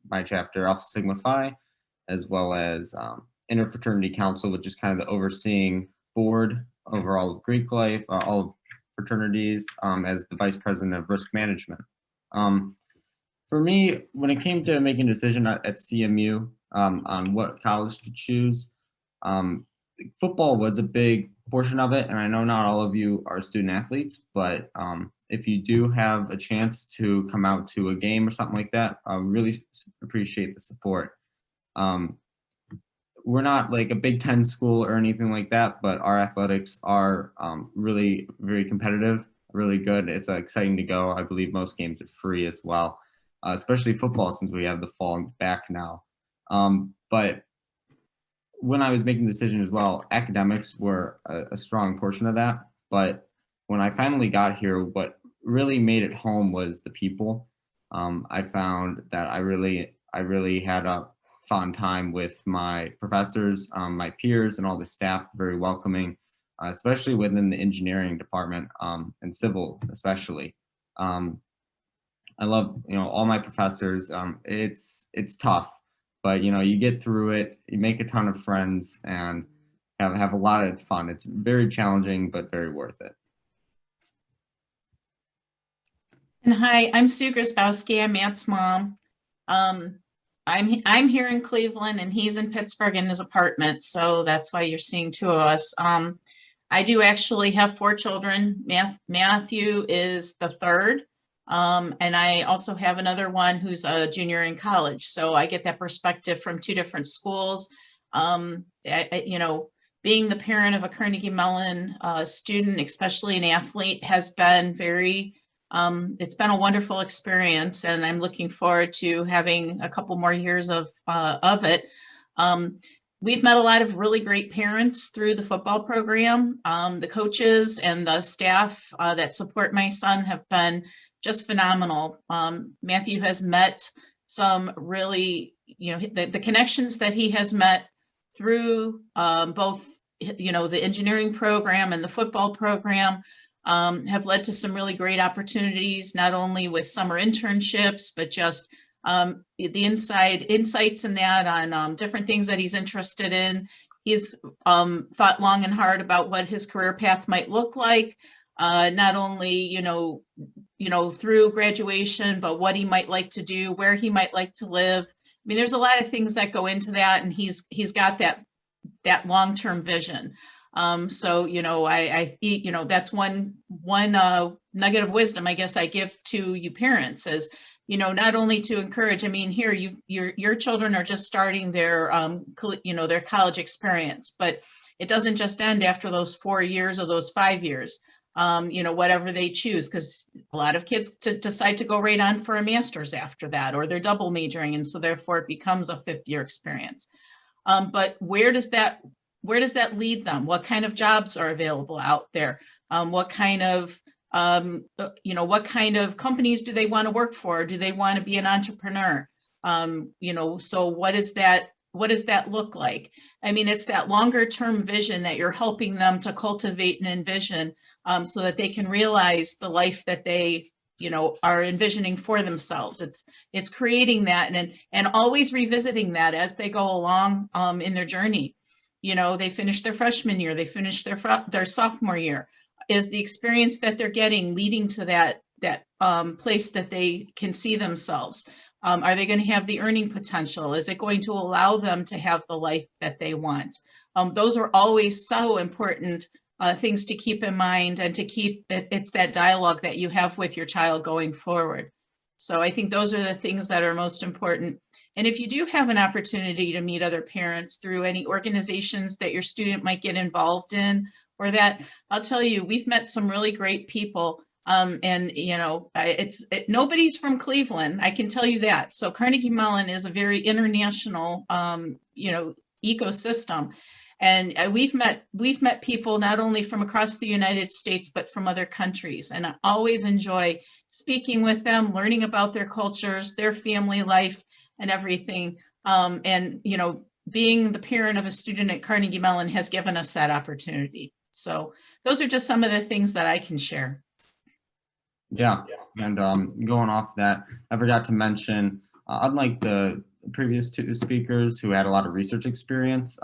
[SPEAKER 9] my chapter Alpha Sigma Phi, as well as Interfraternity Council, which is kind of the overseeing board over all of Greek life, all of fraternities, as the vice president of risk management. For me, when it came to making a decision at CMU on what college to choose, football was a big portion of it, and I know not all of you are student athletes, but if you do have a chance to come out to a game or something like that, I really appreciate the support. We're not like a Big Ten school or anything like that, but our athletics are really very competitive, really good. It's exciting to go. I believe most games are free as well, especially football since we have the fall back now. But when I was making the decision as well, academics were a strong portion of that. But when I finally got here, what really made it home was the people. I found that I really had a fun time with my professors, my peers, and all the staff, very welcoming, especially within the engineering department and civil especially. I love, all my professors. It's tough, but you get through it, you make a ton of friends and have a lot of fun. It's very challenging, but very worth it.
[SPEAKER 10] And hi, I'm Sue Grzybowski. I'm Matt's mom. I'm here in Cleveland and he's in Pittsburgh in his apartment, so that's why you're seeing two of us. I do actually have 4 children. Matthew is the third, and I also have another one who's a junior in college. So I get that perspective from 2 different schools. Being the parent of a Carnegie Mellon student, especially an athlete, has been it's been a wonderful experience, and I'm looking forward to having a couple more years of it. We've met a lot of really great parents through the football program. The coaches and the staff that support my son have been just phenomenal. Matthew has met some really, the connections that he has met through both, the engineering program and the football program have led to some really great opportunities, not only with summer internships, but just the insights in that on different things that he's interested in. He's thought long and hard about what his career path might look like, not only, through graduation, but what he might like to do, where he might like to live. I mean, there's a lot of things that go into that, and he's got that long-term vision. So, that's one nugget of wisdom, I guess, I give to you parents is, not only to encourage, I mean, here your children are just starting their, their college experience, but it doesn't just end after those 4 years or those 5 years, whatever they choose, because a lot of kids decide to go right on for a master's after that, or they're double majoring. And so therefore it becomes a 5th-year experience. But where does that lead them? What kind of jobs are available out there? What kind of companies do they want to work for? Do they want to be an entrepreneur? So what does that look like? I mean, it's that longer term vision that you're helping them to cultivate and envision, so that they can realize the life that they are envisioning for themselves. It's creating that and always revisiting that as they go along in their journey. They finish their freshman year, they finish their sophomore year. Is the experience that they're getting leading to that place that they can see themselves? Are they going to have the earning potential? Is it going to allow them to have the life that they want? Those are always so important things to keep in mind, and to keep it's that dialogue that you have with your child going forward. So I think those are the things that are most important. And if you do have an opportunity to meet other parents through any organizations that your student might get involved in, or that, I'll tell you, we've met some really great people. And nobody's from Cleveland, I can tell you that. So Carnegie Mellon is a very international, ecosystem. And we've met people not only from across the United States, but from other countries. And I always enjoy speaking with them, learning about their cultures, their family life, and everything. Being the parent of a student at Carnegie Mellon has given us that opportunity. So those are just some of the things that I can share.
[SPEAKER 9] Yeah, and going off that, I forgot to mention, unlike the previous 2 speakers who had a lot of research experience,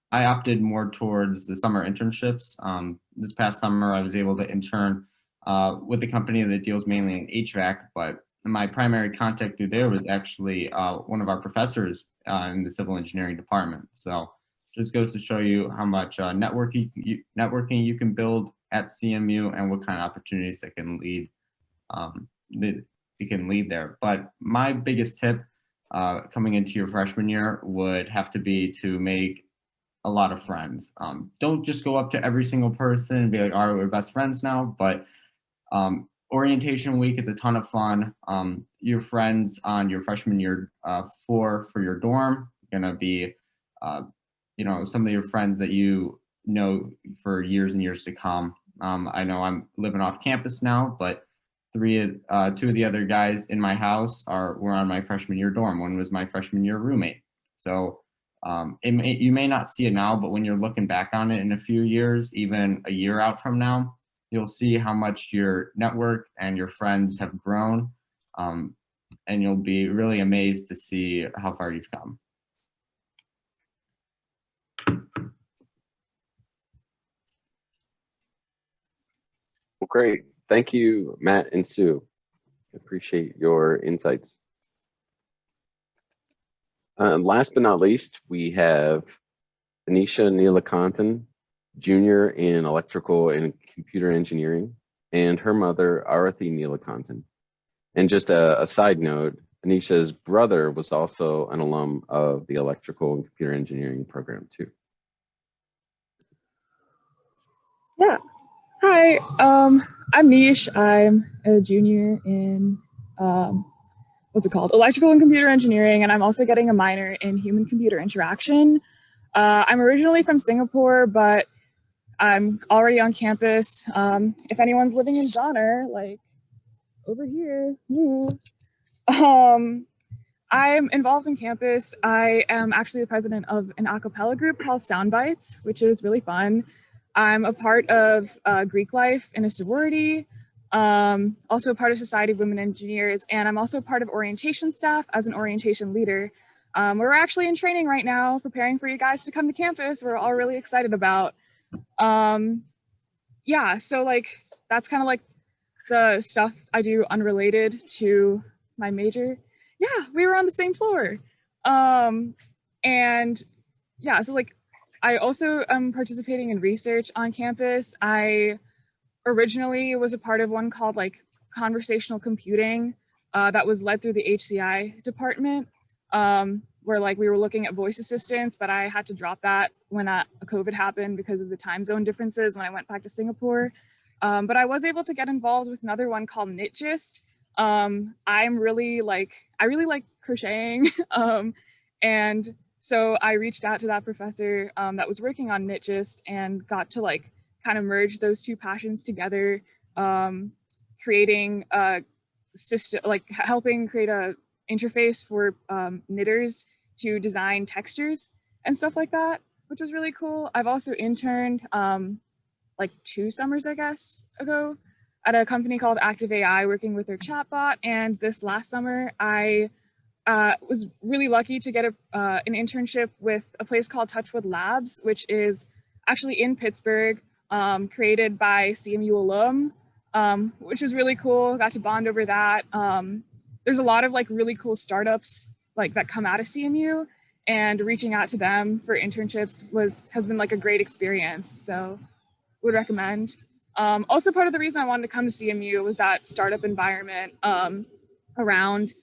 [SPEAKER 9] I opted more towards the summer internships. This past summer, I was able to intern with a company that deals mainly in HVAC, but my primary contact through there was actually one of our professors in the civil engineering department. So just goes to show you how much networking you can build at CMU, and what kind of opportunities that can lead there. But my biggest tip coming into your freshman year would have to be to make a lot of friends. Don't just go up to every single person and be like, all right, we're best friends now. But orientation week is a ton of fun. Your friends on your freshman year for your dorm are gonna be some of your friends that you know for years and years to come. I know I'm living off campus now, but 2 of the other guys in my house were on my freshman year dorm. One was my freshman year roommate. So you may not see it now, but when you're looking back on it in a few years, even a year out from now, you'll see how much your network and your friends have grown. And you'll be really amazed to see how far you've come.
[SPEAKER 1] Well, great. Thank you, Matt and Sue. Appreciate your insights. Last but not least, we have Anisha Neelakantan, junior in electrical and computer engineering, and her mother, Arathi Neelakantan. And just a side note, Anisha's brother was also an alum of the electrical and computer engineering program too.
[SPEAKER 11] Yeah. Hi, I'm Nish. I'm a junior in electrical and computer engineering, and I'm also getting a minor in human-computer interaction. I'm originally from Singapore, but I'm already on campus. If anyone's living in Donner, like over here, I'm involved in campus. I am actually the president of an a cappella group called Soundbites, which is really fun. I'm a part of Greek life in a sorority, also a part of Society of Women Engineers, and I'm also part of orientation staff as an orientation leader. We're actually in training right now, preparing for you guys to come to campus. We're all really excited about. Yeah, so like, that's kind of like the stuff I do unrelated to my major, yeah, we were on the same floor. And yeah, so like I also am participating in research on campus. I originally was a part of one called like conversational computing that was led through the HCI department, where like we were looking at voice assistants, but I had to drop that when COVID happened because of the time zone differences when I went back to Singapore. But I was able to get involved with another one called KnitGist. I really like crocheting. And so I reached out to that professor that was working on KnitGist and got to like kind of merge those two passions together, creating a system, like helping create a interface for knitters to design textures and stuff like that, which was really cool. I've also interned like 2 summers, I guess, ago at a company called Active AI working with their chatbot. And this last summer, I was really lucky to get an internship with a place called Touchwood Labs, which is actually in Pittsburgh, created by CMU alum, which was really cool. Got to bond over that. There's a lot of like really cool startups like that come out of CMU, and reaching out to them for internships has been like a great experience. So would recommend. Also part of the reason I wanted to come to CMU was that startup environment around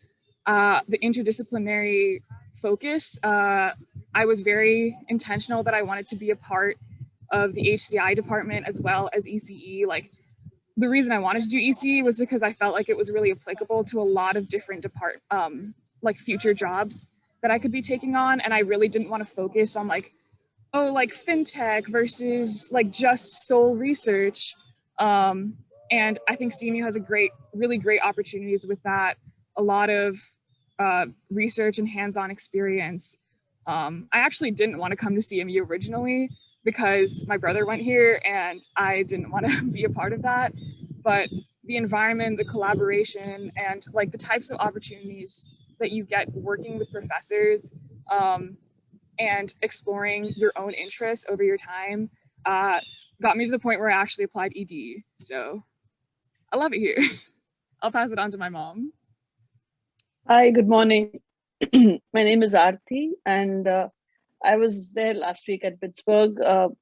[SPEAKER 11] the interdisciplinary focus. I was very intentional that I wanted to be a part of the HCI department as well as ECE. Like the reason I wanted to do ECE was because I felt like it was really applicable to a lot of different like future jobs that I could be taking on. And I really didn't want to focus on like, oh, like fintech versus like just sole research. And I think CMU has really great opportunities with that. A lot of research and hands-on experience. I actually didn't want to come to CMU originally because my brother went here and I didn't want to be a part of that. But the environment, the collaboration, and like the types of opportunities that you get working with professors and exploring your own interests over your time got me to the point where I actually applied ED. So I love it here. I'll pass it on to my mom.
[SPEAKER 12] Hi, good morning. My name is Aarti, and I was there last week at Pittsburgh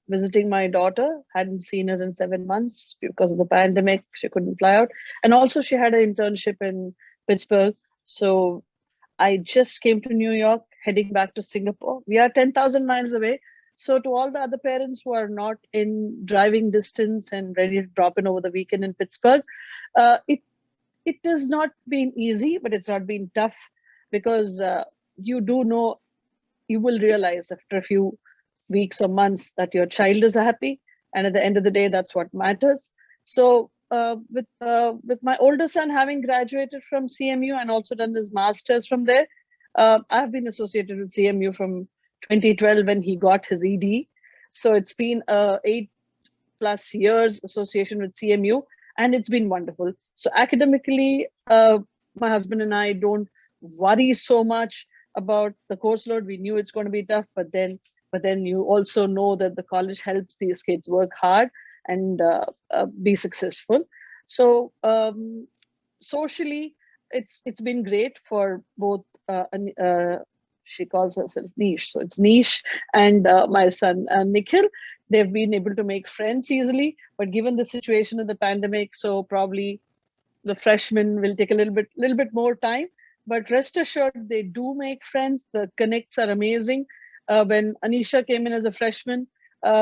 [SPEAKER 12] visiting my daughter. Hadn't seen her in 7 months because of the pandemic. She couldn't fly out. And also she had an internship in Pittsburgh. So I just came to New York, heading back to Singapore. We are 10,000 miles away. So to all the other parents who are not in driving distance and ready to drop in over the weekend in Pittsburgh, it has not been easy, but it's not been tough because you will realize after a few weeks or months that your child is happy. And at the end of the day, that's what matters. So with my older son having graduated from CMU and also done his master's from there, I've been associated with CMU from 2012 when he got his ED. So it's been 8+ years association with CMU, and it's been wonderful. So academically, my husband and I don't worry so much about the course load. We knew it's going to be tough, but then you also know that the college helps these kids work hard and be successful. So socially, it's been great for both. She calls herself Niche, so it's Niche and my son Nikhil. They've been able to make friends easily, but given the situation of the pandemic, so probably the freshmen will take a little bit more time. But rest assured, they do make friends. The connects are amazing. When Anisha came in as a freshman,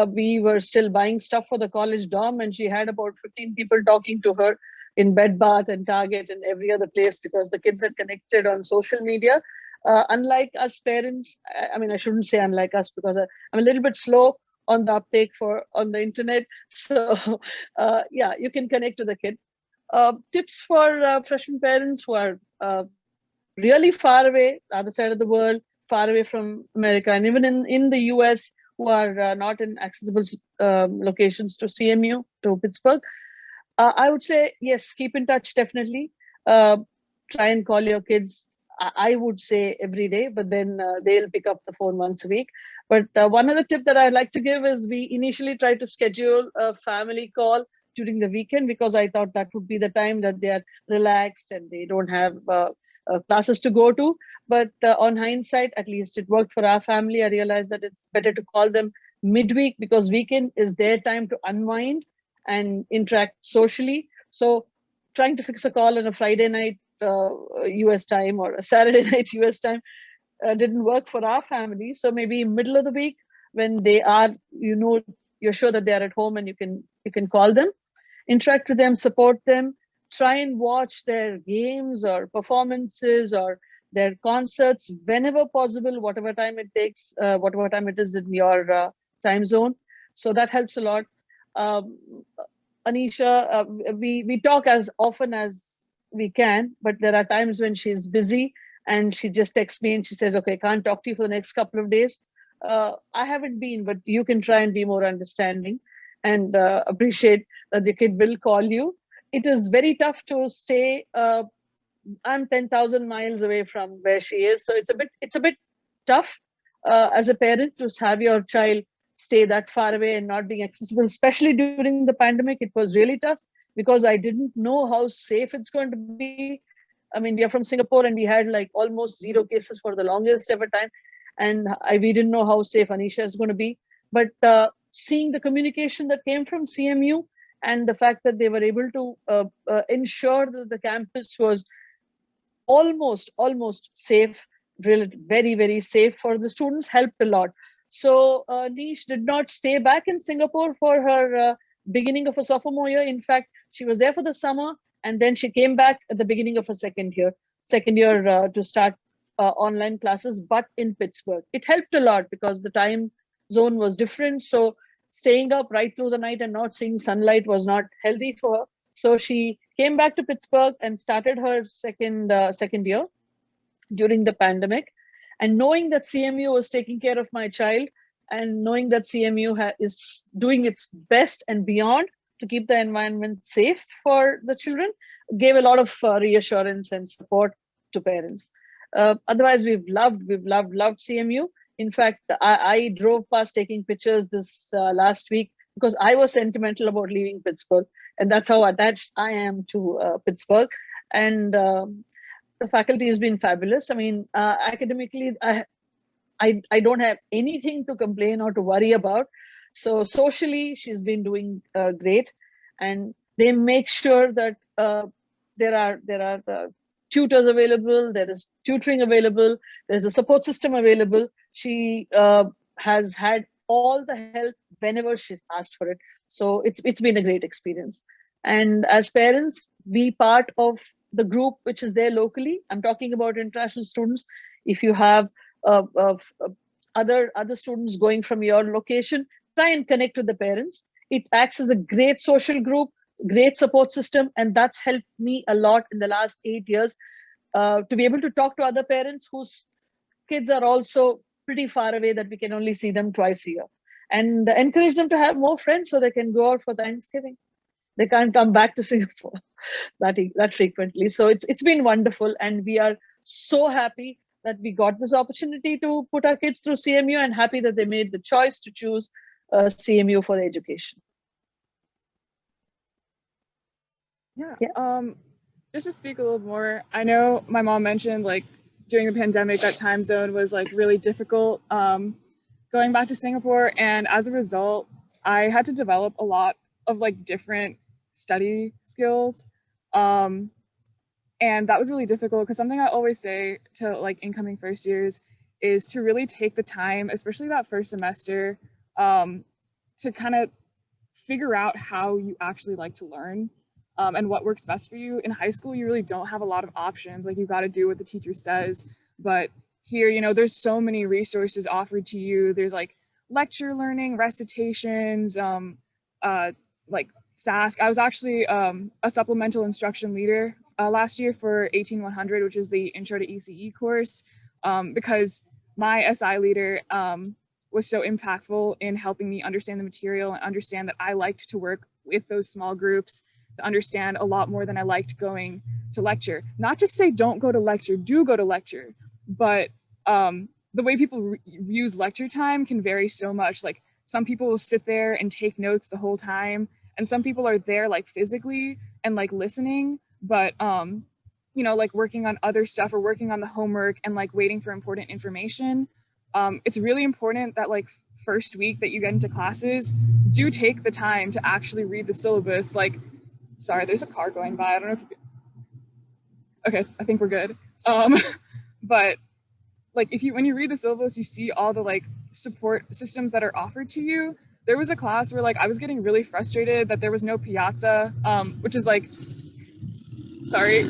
[SPEAKER 12] we were still buying stuff for the college dorm, and she had about 15 people talking to her in Bed Bath and Target and every other place because the kids had connected on social media. Unlike us parents, I mean, I shouldn't say unlike us because I'm a little bit slow on the uptake on the internet. So yeah, you can connect to the kid. Tips for freshman parents who are really far away, the other side of the world, far away from America, and even in the US, who are not in accessible locations to CMU, to Pittsburgh. I would say, yes, keep in touch, definitely. Try and call your kids, I would say every day, but then they'll pick up the phone once a week. But one other tip that I'd like to give is we initially try to schedule a family call during the weekend because I thought that would be the time that they are relaxed and they don't have classes to go to. But on hindsight, at least it worked for our family. I realized that it's better to call them midweek because weekend is their time to unwind and interact socially. So trying to fix a call on a Friday night US time or a Saturday night US time didn't work for our family. So maybe middle of the week when they are, you're sure that they are at home and you can call them, interact with them, support them, try and watch their games or performances or their concerts whenever possible, whatever time it takes, whatever time it is in your time zone. So that helps a lot. Anisha, we talk as often as we can, but there are times when she's busy and she just texts me and she says, okay, can't talk to you for the next couple of days. I haven't been, but you can try and be more understanding and appreciate that the kid will call you. It is very tough to stay. I'm 10,000 miles away from where she is. So it's a bit tough as a parent to have your child stay that far away and not being accessible, especially during the pandemic. It was really tough because I didn't know how safe it's going to be. I mean, we are from Singapore and we had like almost 0 cases for the longest ever time. And we didn't know how safe Anisha is going to be. But seeing the communication that came from CMU and the fact that they were able to ensure that the campus was almost safe, really very, very safe for the students helped a lot. So Nish did not stay back in Singapore for her beginning of her sophomore year. In fact, she was there for the summer and then she came back at the beginning of her second year to start online classes, but in Pittsburgh. It helped a lot because the time zone was different. So staying up right through the night and not seeing sunlight was not healthy for her. So she came back to Pittsburgh and started her second year during the pandemic. And knowing that CMU was taking care of my child and knowing that CMU is doing its best and beyond to keep the environment safe for the children gave a lot of reassurance and support to parents. Otherwise, we've loved CMU. In fact, I drove past taking pictures this last week because I was sentimental about leaving Pittsburgh. And that's how attached I am to Pittsburgh. And the faculty has been fabulous. I mean, academically, I don't have anything to complain or to worry about. So socially, she's been doing great. And they make sure that there are tutors available, there is tutoring available, there's a support system available. She has had all the help whenever she's asked for it. So it's been a great experience. And as parents, be part of the group which is there locally. I'm talking about international students. If you have other students going from your location, try and connect with the parents. It acts as a great social group, great support system, and that's helped me a lot in the last 8 years to be able to talk to other parents whose kids are also pretty far away that we can only see them twice a year, and encourage them to have more friends so they can go out for Thanksgiving. They can't come back to Singapore that frequently. So it's been wonderful, and we are so happy that we got this opportunity to put our kids through CMU, and happy that they made the choice to choose CMU for education.
[SPEAKER 11] Yeah. Just to speak a little more, I know my mom mentioned like during the pandemic that time zone was like really difficult going back to Singapore, and as a result, I had to develop a lot of like different study skills. And that was really difficult because something I always say to like incoming first years is to really take the time, especially that first semester, to kind of figure out how you actually like to learn and what works best for you. In high school, you really don't have a lot of options. Like you got to do what the teacher says. But here, you know, there's so many resources offered to you. There's like lecture learning, recitations, like SASC. I was actually a supplemental instruction leader last year for 18100, which is the Intro to ECE course, because my SI leader was so impactful in helping me understand the material and understand that I liked to work with those small groups, to understand a lot more than I liked going to lecture. Not to say don't go to lecture, do go to lecture, but the way people use lecture time can vary so much. Like some people will sit there and take notes the whole time, And some people are there like physically and like listening, but you know, like working on other stuff or working on the homework and like waiting for important information. It's really important that like first week that you get into classes, do take the time to actually read the syllabus. Like, sorry, there's a car going by. I don't know if you could... Okay, I think we're good. But like when you read the syllabus, you see all the like support systems that are offered to you. There was a class where like I was getting really frustrated that there was no piazza, which is like, sorry.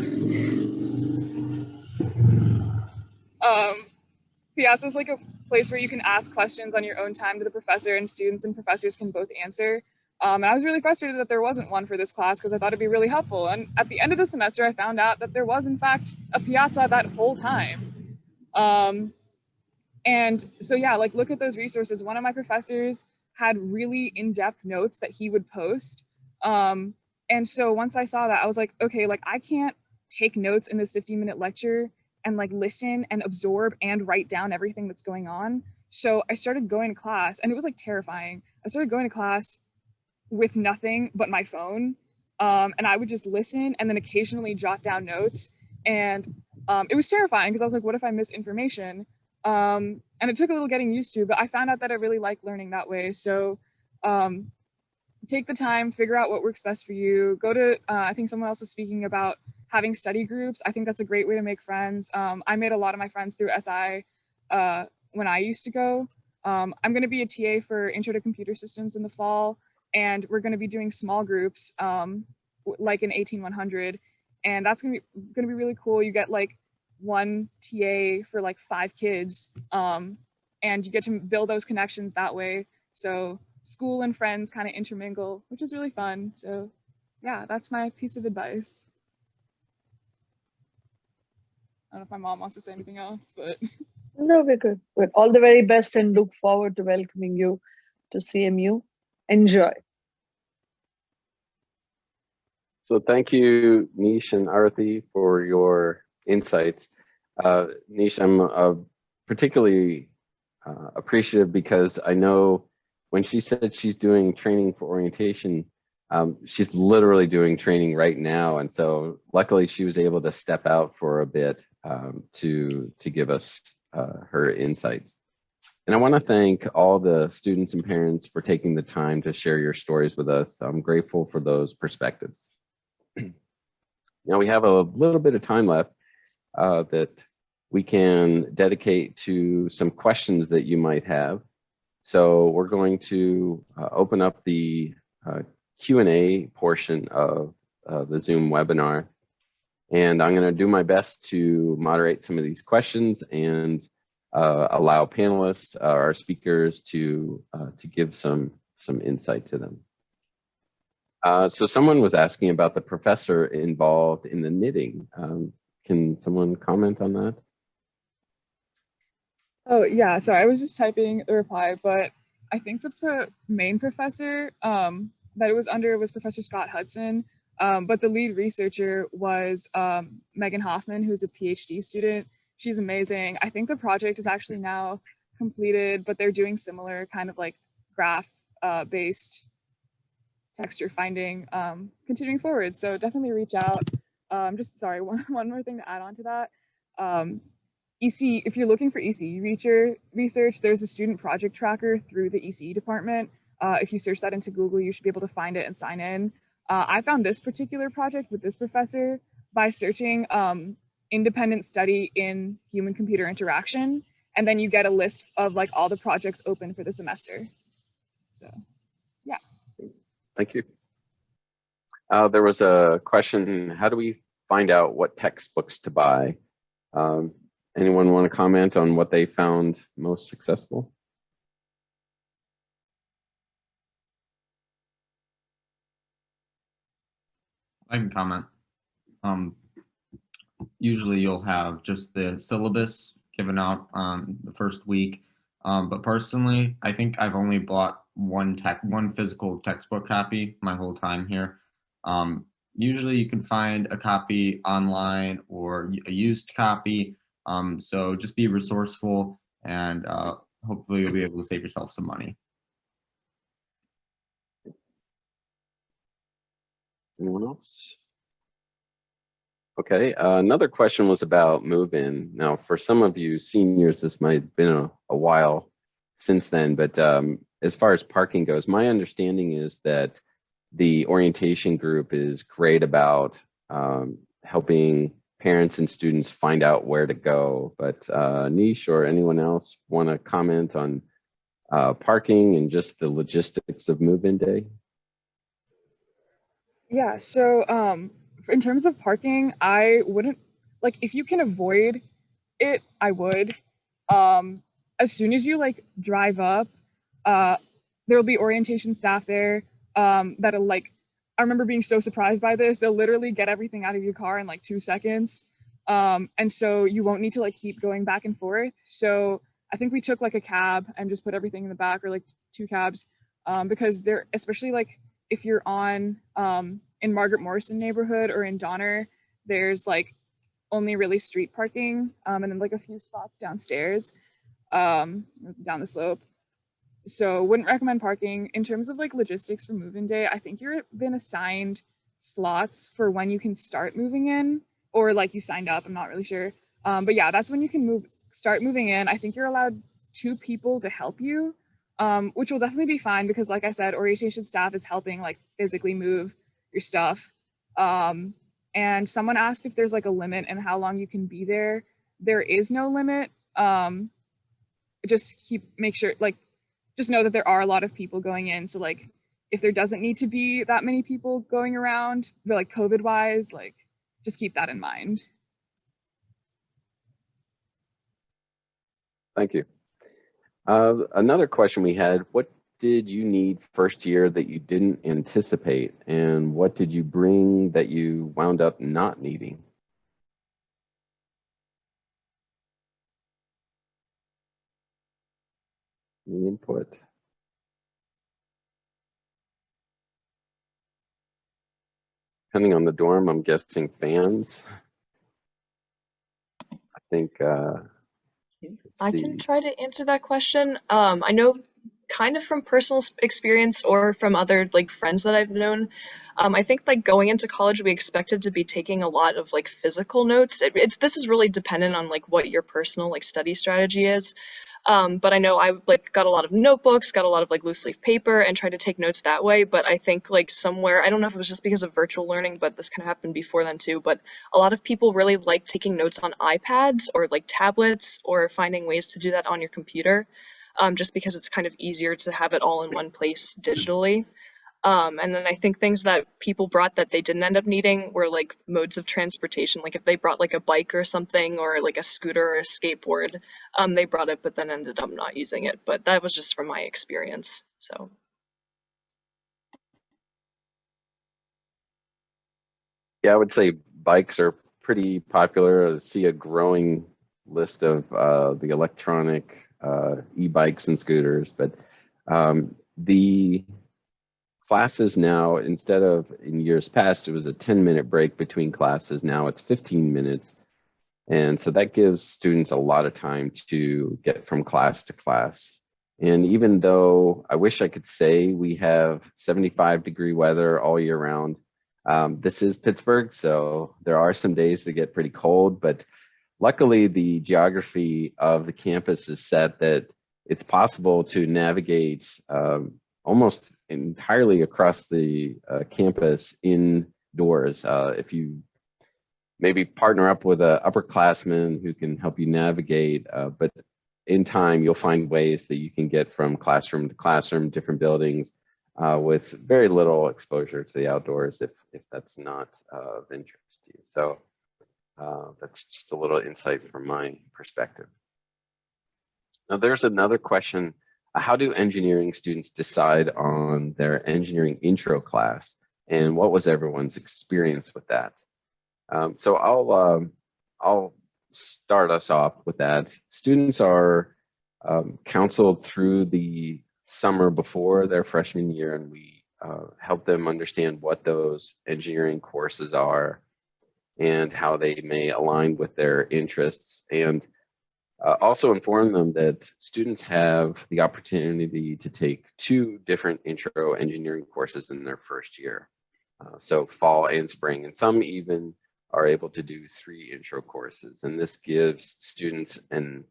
[SPEAKER 11] Piazza is like a place where you can ask questions on your own time to the professor, and students and professors can both answer. And I was really frustrated that there wasn't one for this class because I thought it'd be really helpful. And at the end of the semester, I found out that there was in fact a piazza that whole time. And so yeah, like look at those resources. One of my professors had really in-depth notes that he would post. And so once I saw that, I was like, okay, like I can't take notes in this 15-minute lecture and like listen and absorb and write down everything that's going on. So I started going to class, and it was like terrifying. I started going to class with nothing but my phone. And I would just listen and then occasionally jot down notes. And it was terrifying because I was like, what if I miss information? And it took a little getting used to, but I found out that I really like learning that way. So take the time, figure out what works best for you. Go to, I think someone else was speaking about having study groups. I think that's a great way to make friends. I made a lot of my friends through SI when I used to go. I'm going to be a TA for Intro to Computer Systems in the fall, and we're going to be doing small groups like in 18100, and that's going to be really cool. You get like one TA for like 5 kids, and you get to build those connections that way. So school and friends kind of intermingle, which is really fun. So yeah, that's my piece of advice. I don't know if my mom wants to say anything else, but
[SPEAKER 12] No, we're good. Good. All the very best, and look forward to welcoming you to CMU. Enjoy.
[SPEAKER 1] So thank you, Nish and Arati, for your insights. Nish, I'm particularly appreciative because I know when she said she's doing training for orientation, she's literally doing training right now. And so luckily she was able to step out for a bit to give us her insights. And I want to thank all the students and parents for taking the time to share your stories with us. I'm grateful for those perspectives. Now we have a little bit of time left that we can dedicate to some questions that you might have. So we're going to open up the Q&A portion of the Zoom webinar. And I'm going to do my best to moderate some of these questions and allow panelists, our speakers, to give some insight to them. So someone was asking about the professor involved in the knitting. Can someone comment on that?
[SPEAKER 11] oh yeah, sorry, I was just typing a reply, but I think the main professor that it was under was Professor Scott Hudson, but the lead researcher was Megan Hoffman, who's a PhD student. She's amazing. I think the project is actually now completed, but they're doing similar kind of like graph based texture finding continuing forward. So definitely reach out. Just sorry, one more thing to add on to that. EC, if you're looking for ECE research, there's a student project tracker through the ECE department. If you search that into Google, you should be able to find it and sign in. I found this particular project with this professor by searching independent study in human-computer interaction, and then you get a list of like all the projects open for the semester. So, yeah.
[SPEAKER 1] Thank you. There was a question, how do we find out what textbooks to buy? Anyone want to comment on what they found most successful?
[SPEAKER 9] I can comment. Usually you'll have just the syllabus given out the first week. But personally, I think I've only bought one physical textbook copy my whole time here. Usually you can find a copy online or a used copy. So just be resourceful, and hopefully you'll be able to save yourself some money.
[SPEAKER 1] Anyone else? Okay, another question was about move-in. Now, for some of you seniors, this might have been a while since then, but as far as parking goes, my understanding is that the orientation group is great about helping parents and students find out where to go. But Nish or anyone else want to comment on parking and just the logistics of move-in day?
[SPEAKER 11] Yeah, so in terms of parking, I wouldn't like if you can avoid it, I would. As soon as you like drive up, there'll be orientation staff there that'll like I remember being so surprised by this. They'll literally get everything out of your car in like 2 seconds. And so you won't need to like keep going back and forth. So I think we took like a cab and just put everything in the back, or like 2 cabs, because they're especially like if you're on in Margaret Morrison neighborhood or in Donner, there's like only really street parking and then like a few spots downstairs down the slope. So wouldn't recommend parking. In terms of like logistics for move-in day, I think you're been assigned slots for when you can start moving in, or like you signed up, I'm not really sure. But yeah, that's when you can start moving in. I think you're allowed 2 people to help you, which will definitely be fine because like I said, orientation staff is helping like physically move your stuff. And someone asked if there's like a limit and how long you can be there. There is no limit. Just make sure like just know that there are a lot of people going in. So like if there doesn't need to be that many people going around, but like COVID wise, like just keep that in mind.
[SPEAKER 1] Thank you. Another question we had, what did you need first year that you didn't anticipate? And what did you bring that you wound up not needing? Any input? Depending on the dorm, I'm guessing fans. I think,
[SPEAKER 7] I can try to answer that question. I know kind of from personal experience or from other like friends that I've known. I think like going into college, we expected to be taking a lot of like physical notes. This is really dependent on like what your personal like study strategy is. But I know I like got a lot of notebooks, got a lot of like loose leaf paper and tried to take notes that way. But I think like somewhere, I don't know if it was just because of virtual learning, but this kind of happened before then too. But a lot of people really like taking notes on iPads or like tablets or finding ways to do that on your computer, just because it's kind of easier to have it all in one place digitally. And then I think things that people brought that they didn't end up needing were like modes of transportation. Like if they brought like a bike or something or like a scooter or a skateboard, they brought it but then ended up not using it. But that was just from my experience. So.
[SPEAKER 1] Yeah, I would say bikes are pretty popular. I see a growing list of the electronic e-bikes and scooters, but the classes now, instead of in years past, it was a 10-minute break between classes. Now it's 15 minutes. And so that gives students a lot of time to get from class to class. And even though I wish I could say we have 75-degree weather all year round, this is Pittsburgh, so there are some days that get pretty cold, but luckily the geography of the campus is set that it's possible to navigate almost entirely across the campus indoors. If you maybe partner up with an upperclassman who can help you navigate, but in time you'll find ways that you can get from classroom to classroom, different buildings, with very little exposure to the outdoors if that's not of interest to you. So that's just a little insight from my perspective. Now there's another question. How do engineering students decide on their engineering intro class, and what was everyone's experience with that? So I'll start us off with that. Students are counseled through the summer before their freshman year, and we help them understand what those engineering courses are and how they may align with their interests, and also inform them that students have the opportunity to take 2 different intro engineering courses in their first year. so fall and spring, and some even are able to do 3 intro courses. And this gives students an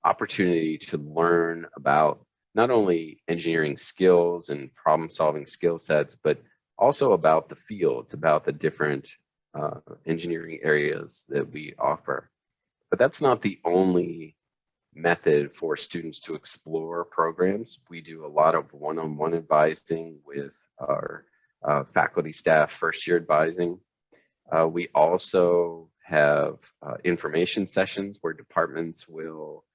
[SPEAKER 1] opportunity to learn about not only engineering skills and problem solving skill sets, but also about the fields, about the different engineering areas that we offer. But that's not the only method for students to explore programs. We do a lot of one-on-one advising with our faculty, staff, first-year advising. We also have information sessions where departments will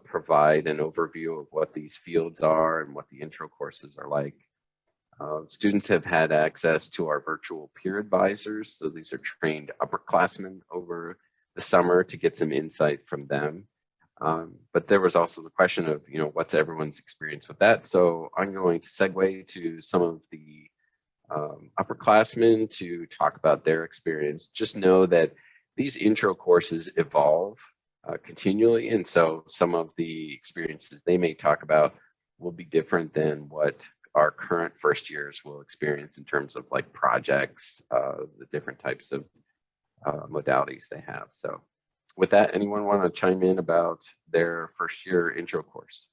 [SPEAKER 1] provide an overview of what these fields are and what the intro courses are like. Students have had access to our virtual peer advisors. So these are trained upperclassmen over the summer to get some insight from them. But there was also the question of, what's everyone's experience with that? So I'm going to segue to some of the upperclassmen to talk about their experience. Just know that these intro courses evolve continually, and so some of the experiences they may talk about will be different than what our current first years will experience in terms of like projects, the different types of modalities they have. So with that, anyone want to chime in about their first year intro course?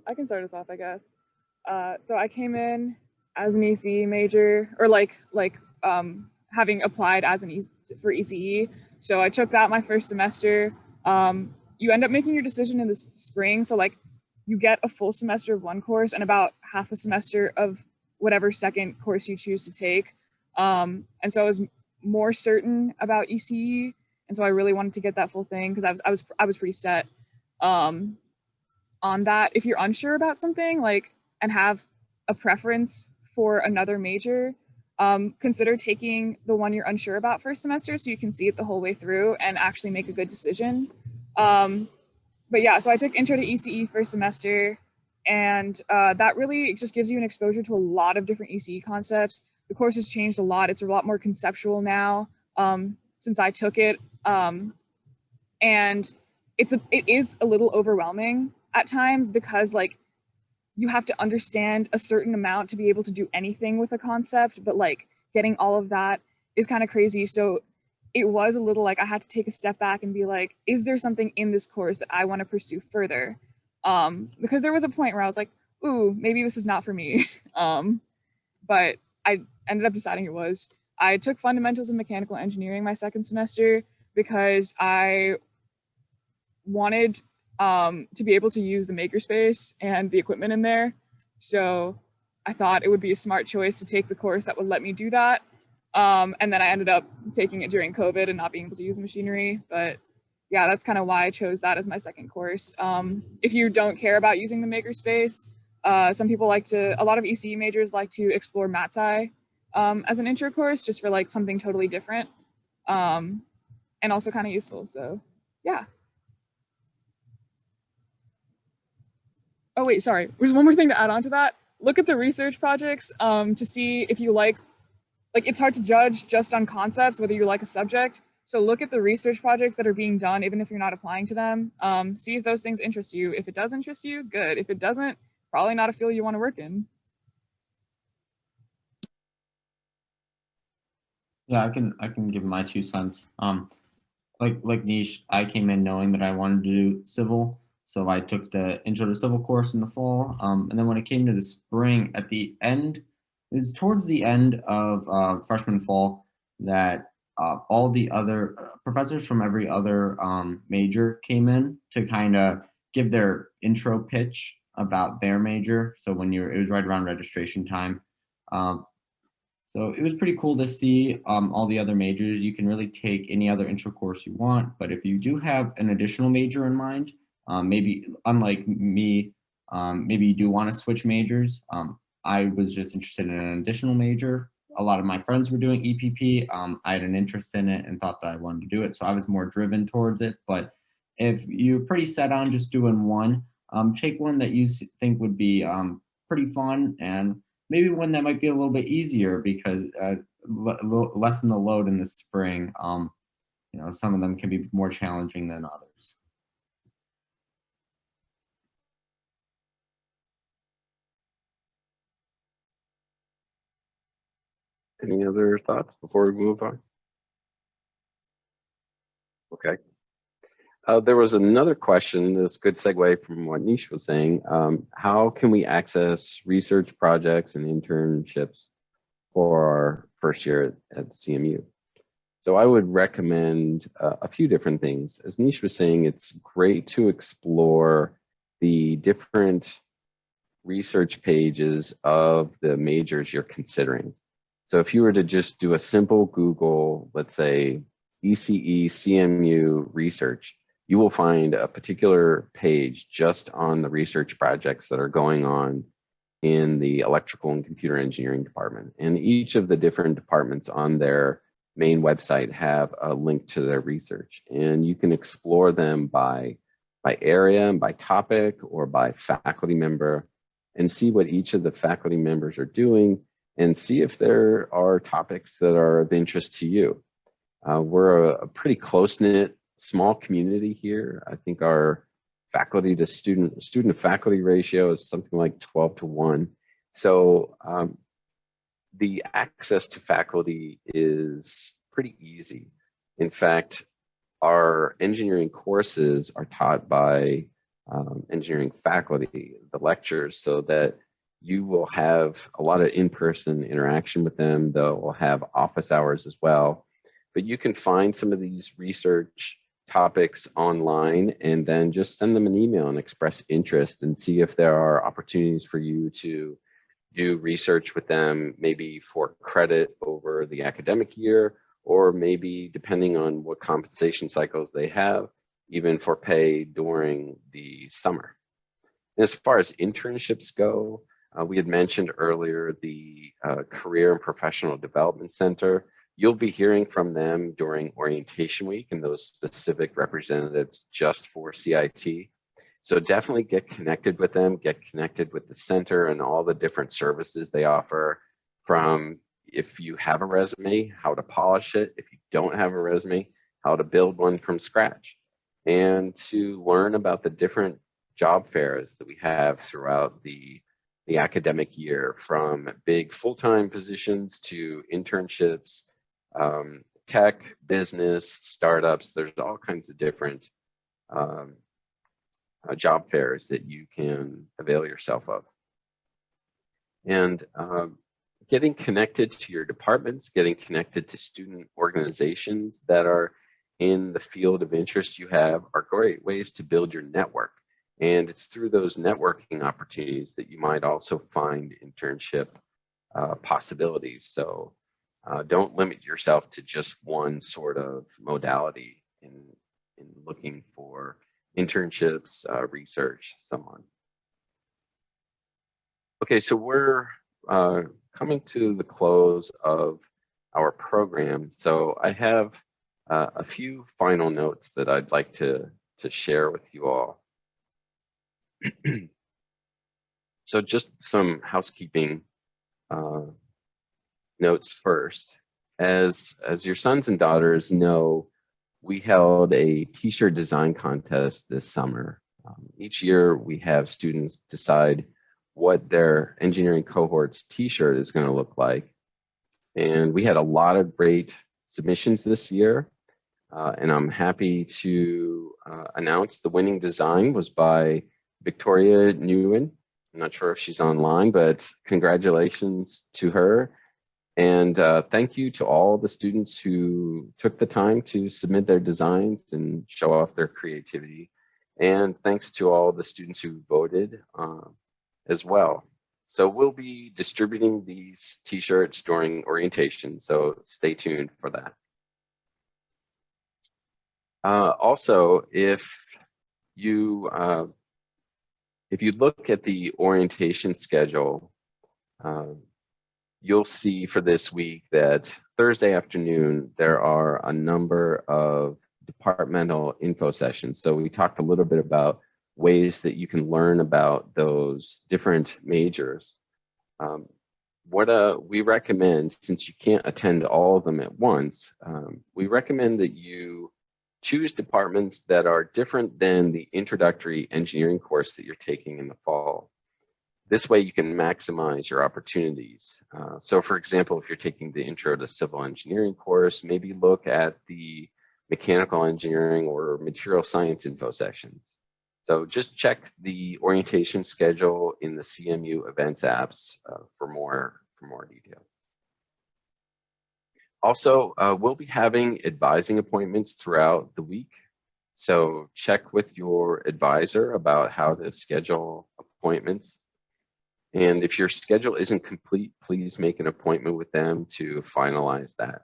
[SPEAKER 11] I can start us off, I guess. So I came in as an ECE major, or having applied as for ECE. So I took that my first semester. You end up making your decision in the spring. So like you get a full semester of one course and about half a semester of whatever second course you choose to take. And so I was more certain about ECE. And so I really wanted to get that full thing because I was pretty set on that. If you're unsure about something and have a preference for another major, consider taking the one you're unsure about first semester so you can see it the whole way through and actually make a good decision. But yeah, so I took Intro to ECE first semester, and that really just gives you an exposure to a lot of different ECE concepts. The course has changed a lot. It's a lot more conceptual now since I took it. And it is a little overwhelming at times because you have to understand a certain amount to be able to do anything with a concept, but getting all of that is kind of crazy. So it was a little I had to take a step back and be like, is there something in this course that I want to pursue further? Because there was a point where I was like, ooh, maybe this is not for me. But I ended up deciding it was. I took fundamentals of mechanical engineering my second semester because I wanted to be able to use the makerspace and the equipment in there. So I thought it would be a smart choice to take the course that would let me do that. And then I ended up taking it during COVID and not being able to use the machinery. But yeah, that's kind of why I chose that as my second course. If you don't care about using the makerspace, some people a lot of ECE majors like to explore MatSci as an intro course just for something totally different and also kind of useful. So yeah. Oh wait, sorry. There's one more thing to add on to that. Look at the research projects to see if you like it's hard to judge just on concepts whether you like a subject. So look at the research projects that are being done, even if you're not applying to them. See if those things interest you. If it does interest you, good. If it doesn't, probably not a field you want to work in.
[SPEAKER 9] Yeah, I can give my 2 cents. Like Niche, I came in knowing that I wanted to do civil. So I took the Intro to Civil course in the fall. And then when it came to the spring, at the end, it was towards the end of freshman fall that all the other professors from every other major came in to kind of give their intro pitch about their major. So it was right around registration time. So it was pretty cool to see all the other majors. You can really take any other intro course you want, but if you do have an additional major in mind, maybe unlike me, maybe you do want to switch majors. I was just interested in an additional major. A lot of my friends were doing EPP. I had an interest in it and thought that I wanted to do it, so I was more driven towards it. But if you're pretty set on just doing one, take one that you think would be pretty fun, and maybe one that might be a little bit easier because lessen the load in the spring. You know, some of them can be more challenging than others.
[SPEAKER 1] Any other thoughts before we move on? Okay. There was another question, this good segue from what Nish was saying. How can we access research projects and internships for our first year at CMU? So I would recommend a few different things. As Nish was saying, it's great to explore the different research pages of the majors you're considering. So if you were to just do a simple Google, let's say ECE CMU research, you will find a particular page just on the research projects that are going on in the electrical and computer engineering department. And each of the different departments on their main website have a link to their research. And you can explore them by area and by topic or by faculty member and see what each of the faculty members are doing and see if there are topics that are of interest to you. We're a pretty close-knit small community here. I think our faculty to student to faculty ratio is something like 12-1. So the access to faculty is pretty easy. In fact, our engineering courses are taught by engineering faculty, the lectures, so that you will have a lot of in-person interaction with them. They'll have office hours as well. But you can find some of these research topics online and then just send them an email and express interest and see if there are opportunities for you to do research with them, maybe for credit over the academic year, or maybe depending on what compensation cycles they have, even for pay during the summer. And as far as internships go, we had mentioned earlier the Career and Professional Development Center. You'll be hearing from them during orientation week and those specific representatives just for CIT. So definitely get connected with them, get connected with the center and all the different services they offer, from if you have a resume, how to polish it, if you don't have a resume, how to build one from scratch, and to learn about the different job fairs that we have throughout the academic year, from big full-time positions to internships, tech, business, startups. There's all kinds of different job fairs that you can avail yourself of. And getting connected to your departments, getting connected to student organizations that are in the field of interest you have are great ways to build your network. And it's through those networking opportunities that you might also find internship possibilities. So don't limit yourself to just one sort of modality in looking for internships, research, so on. Okay, so we're coming to the close of our program. So I have a few final notes that I'd like to share with you all. So just some housekeeping notes first. As your sons and daughters know, we held a t-shirt design contest this summer. Each year we have students decide what their engineering cohort's t-shirt is going to look like. And we had a lot of great submissions this year. And I'm happy to announce the winning design was by Victoria Nguyen. I'm not sure if she's online, but congratulations to her. And thank you to all the students who took the time to submit their designs and show off their creativity. And thanks to all the students who voted as well. So we'll be distributing these t-shirts during orientation, so stay tuned for that. Also, if you look at the orientation schedule, you'll see for this week that Thursday afternoon, there are a number of departmental info sessions. So we talked a little bit about ways that you can learn about those different majors. what we recommend, since you can't attend all of them at once, we recommend that you choose departments that are different than the introductory engineering course that you're taking in the fall. This way you can maximize your opportunities. So for example, if you're taking the Intro to Civil Engineering course, maybe look at the Mechanical Engineering or Material Science info sections. So just check the orientation schedule in the CMU events apps for more details. Also, we'll be having advising appointments throughout the week. So check with your advisor about how to schedule appointments. And if your schedule isn't complete, please make an appointment with them to finalize that.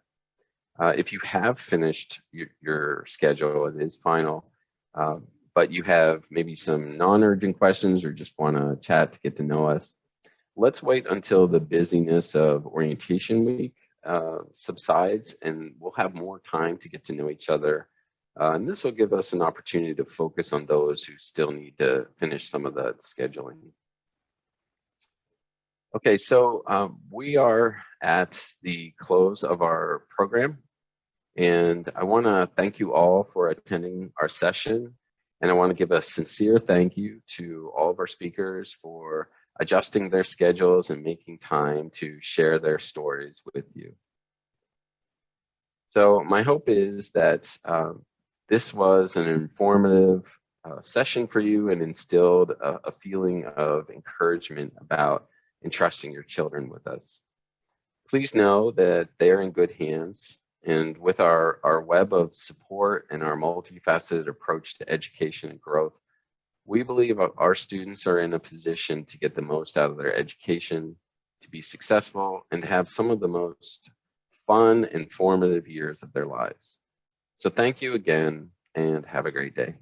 [SPEAKER 1] If you have finished your schedule, it is final, but you have maybe some non-urgent questions or just want to chat to get to know us, let's wait until the busyness of orientation week subsides, and we'll have more time to get to know each other. And this will give us an opportunity to focus on those who still need to finish some of that scheduling. Okay, so we are at the close of our program, and I want to thank you all for attending our session, and I want to give a sincere thank you to all of our speakers for adjusting their schedules and making time to share their stories with you. So my hope is that this was an informative session for you and instilled a feeling of encouragement about entrusting your children with us. Please know that they're in good hands, and with our web of support and our multifaceted approach to education and growth, we believe our students are in a position to get the most out of their education, to be successful, and have some of the most fun and formative years of their lives. So thank you again, and have a great day.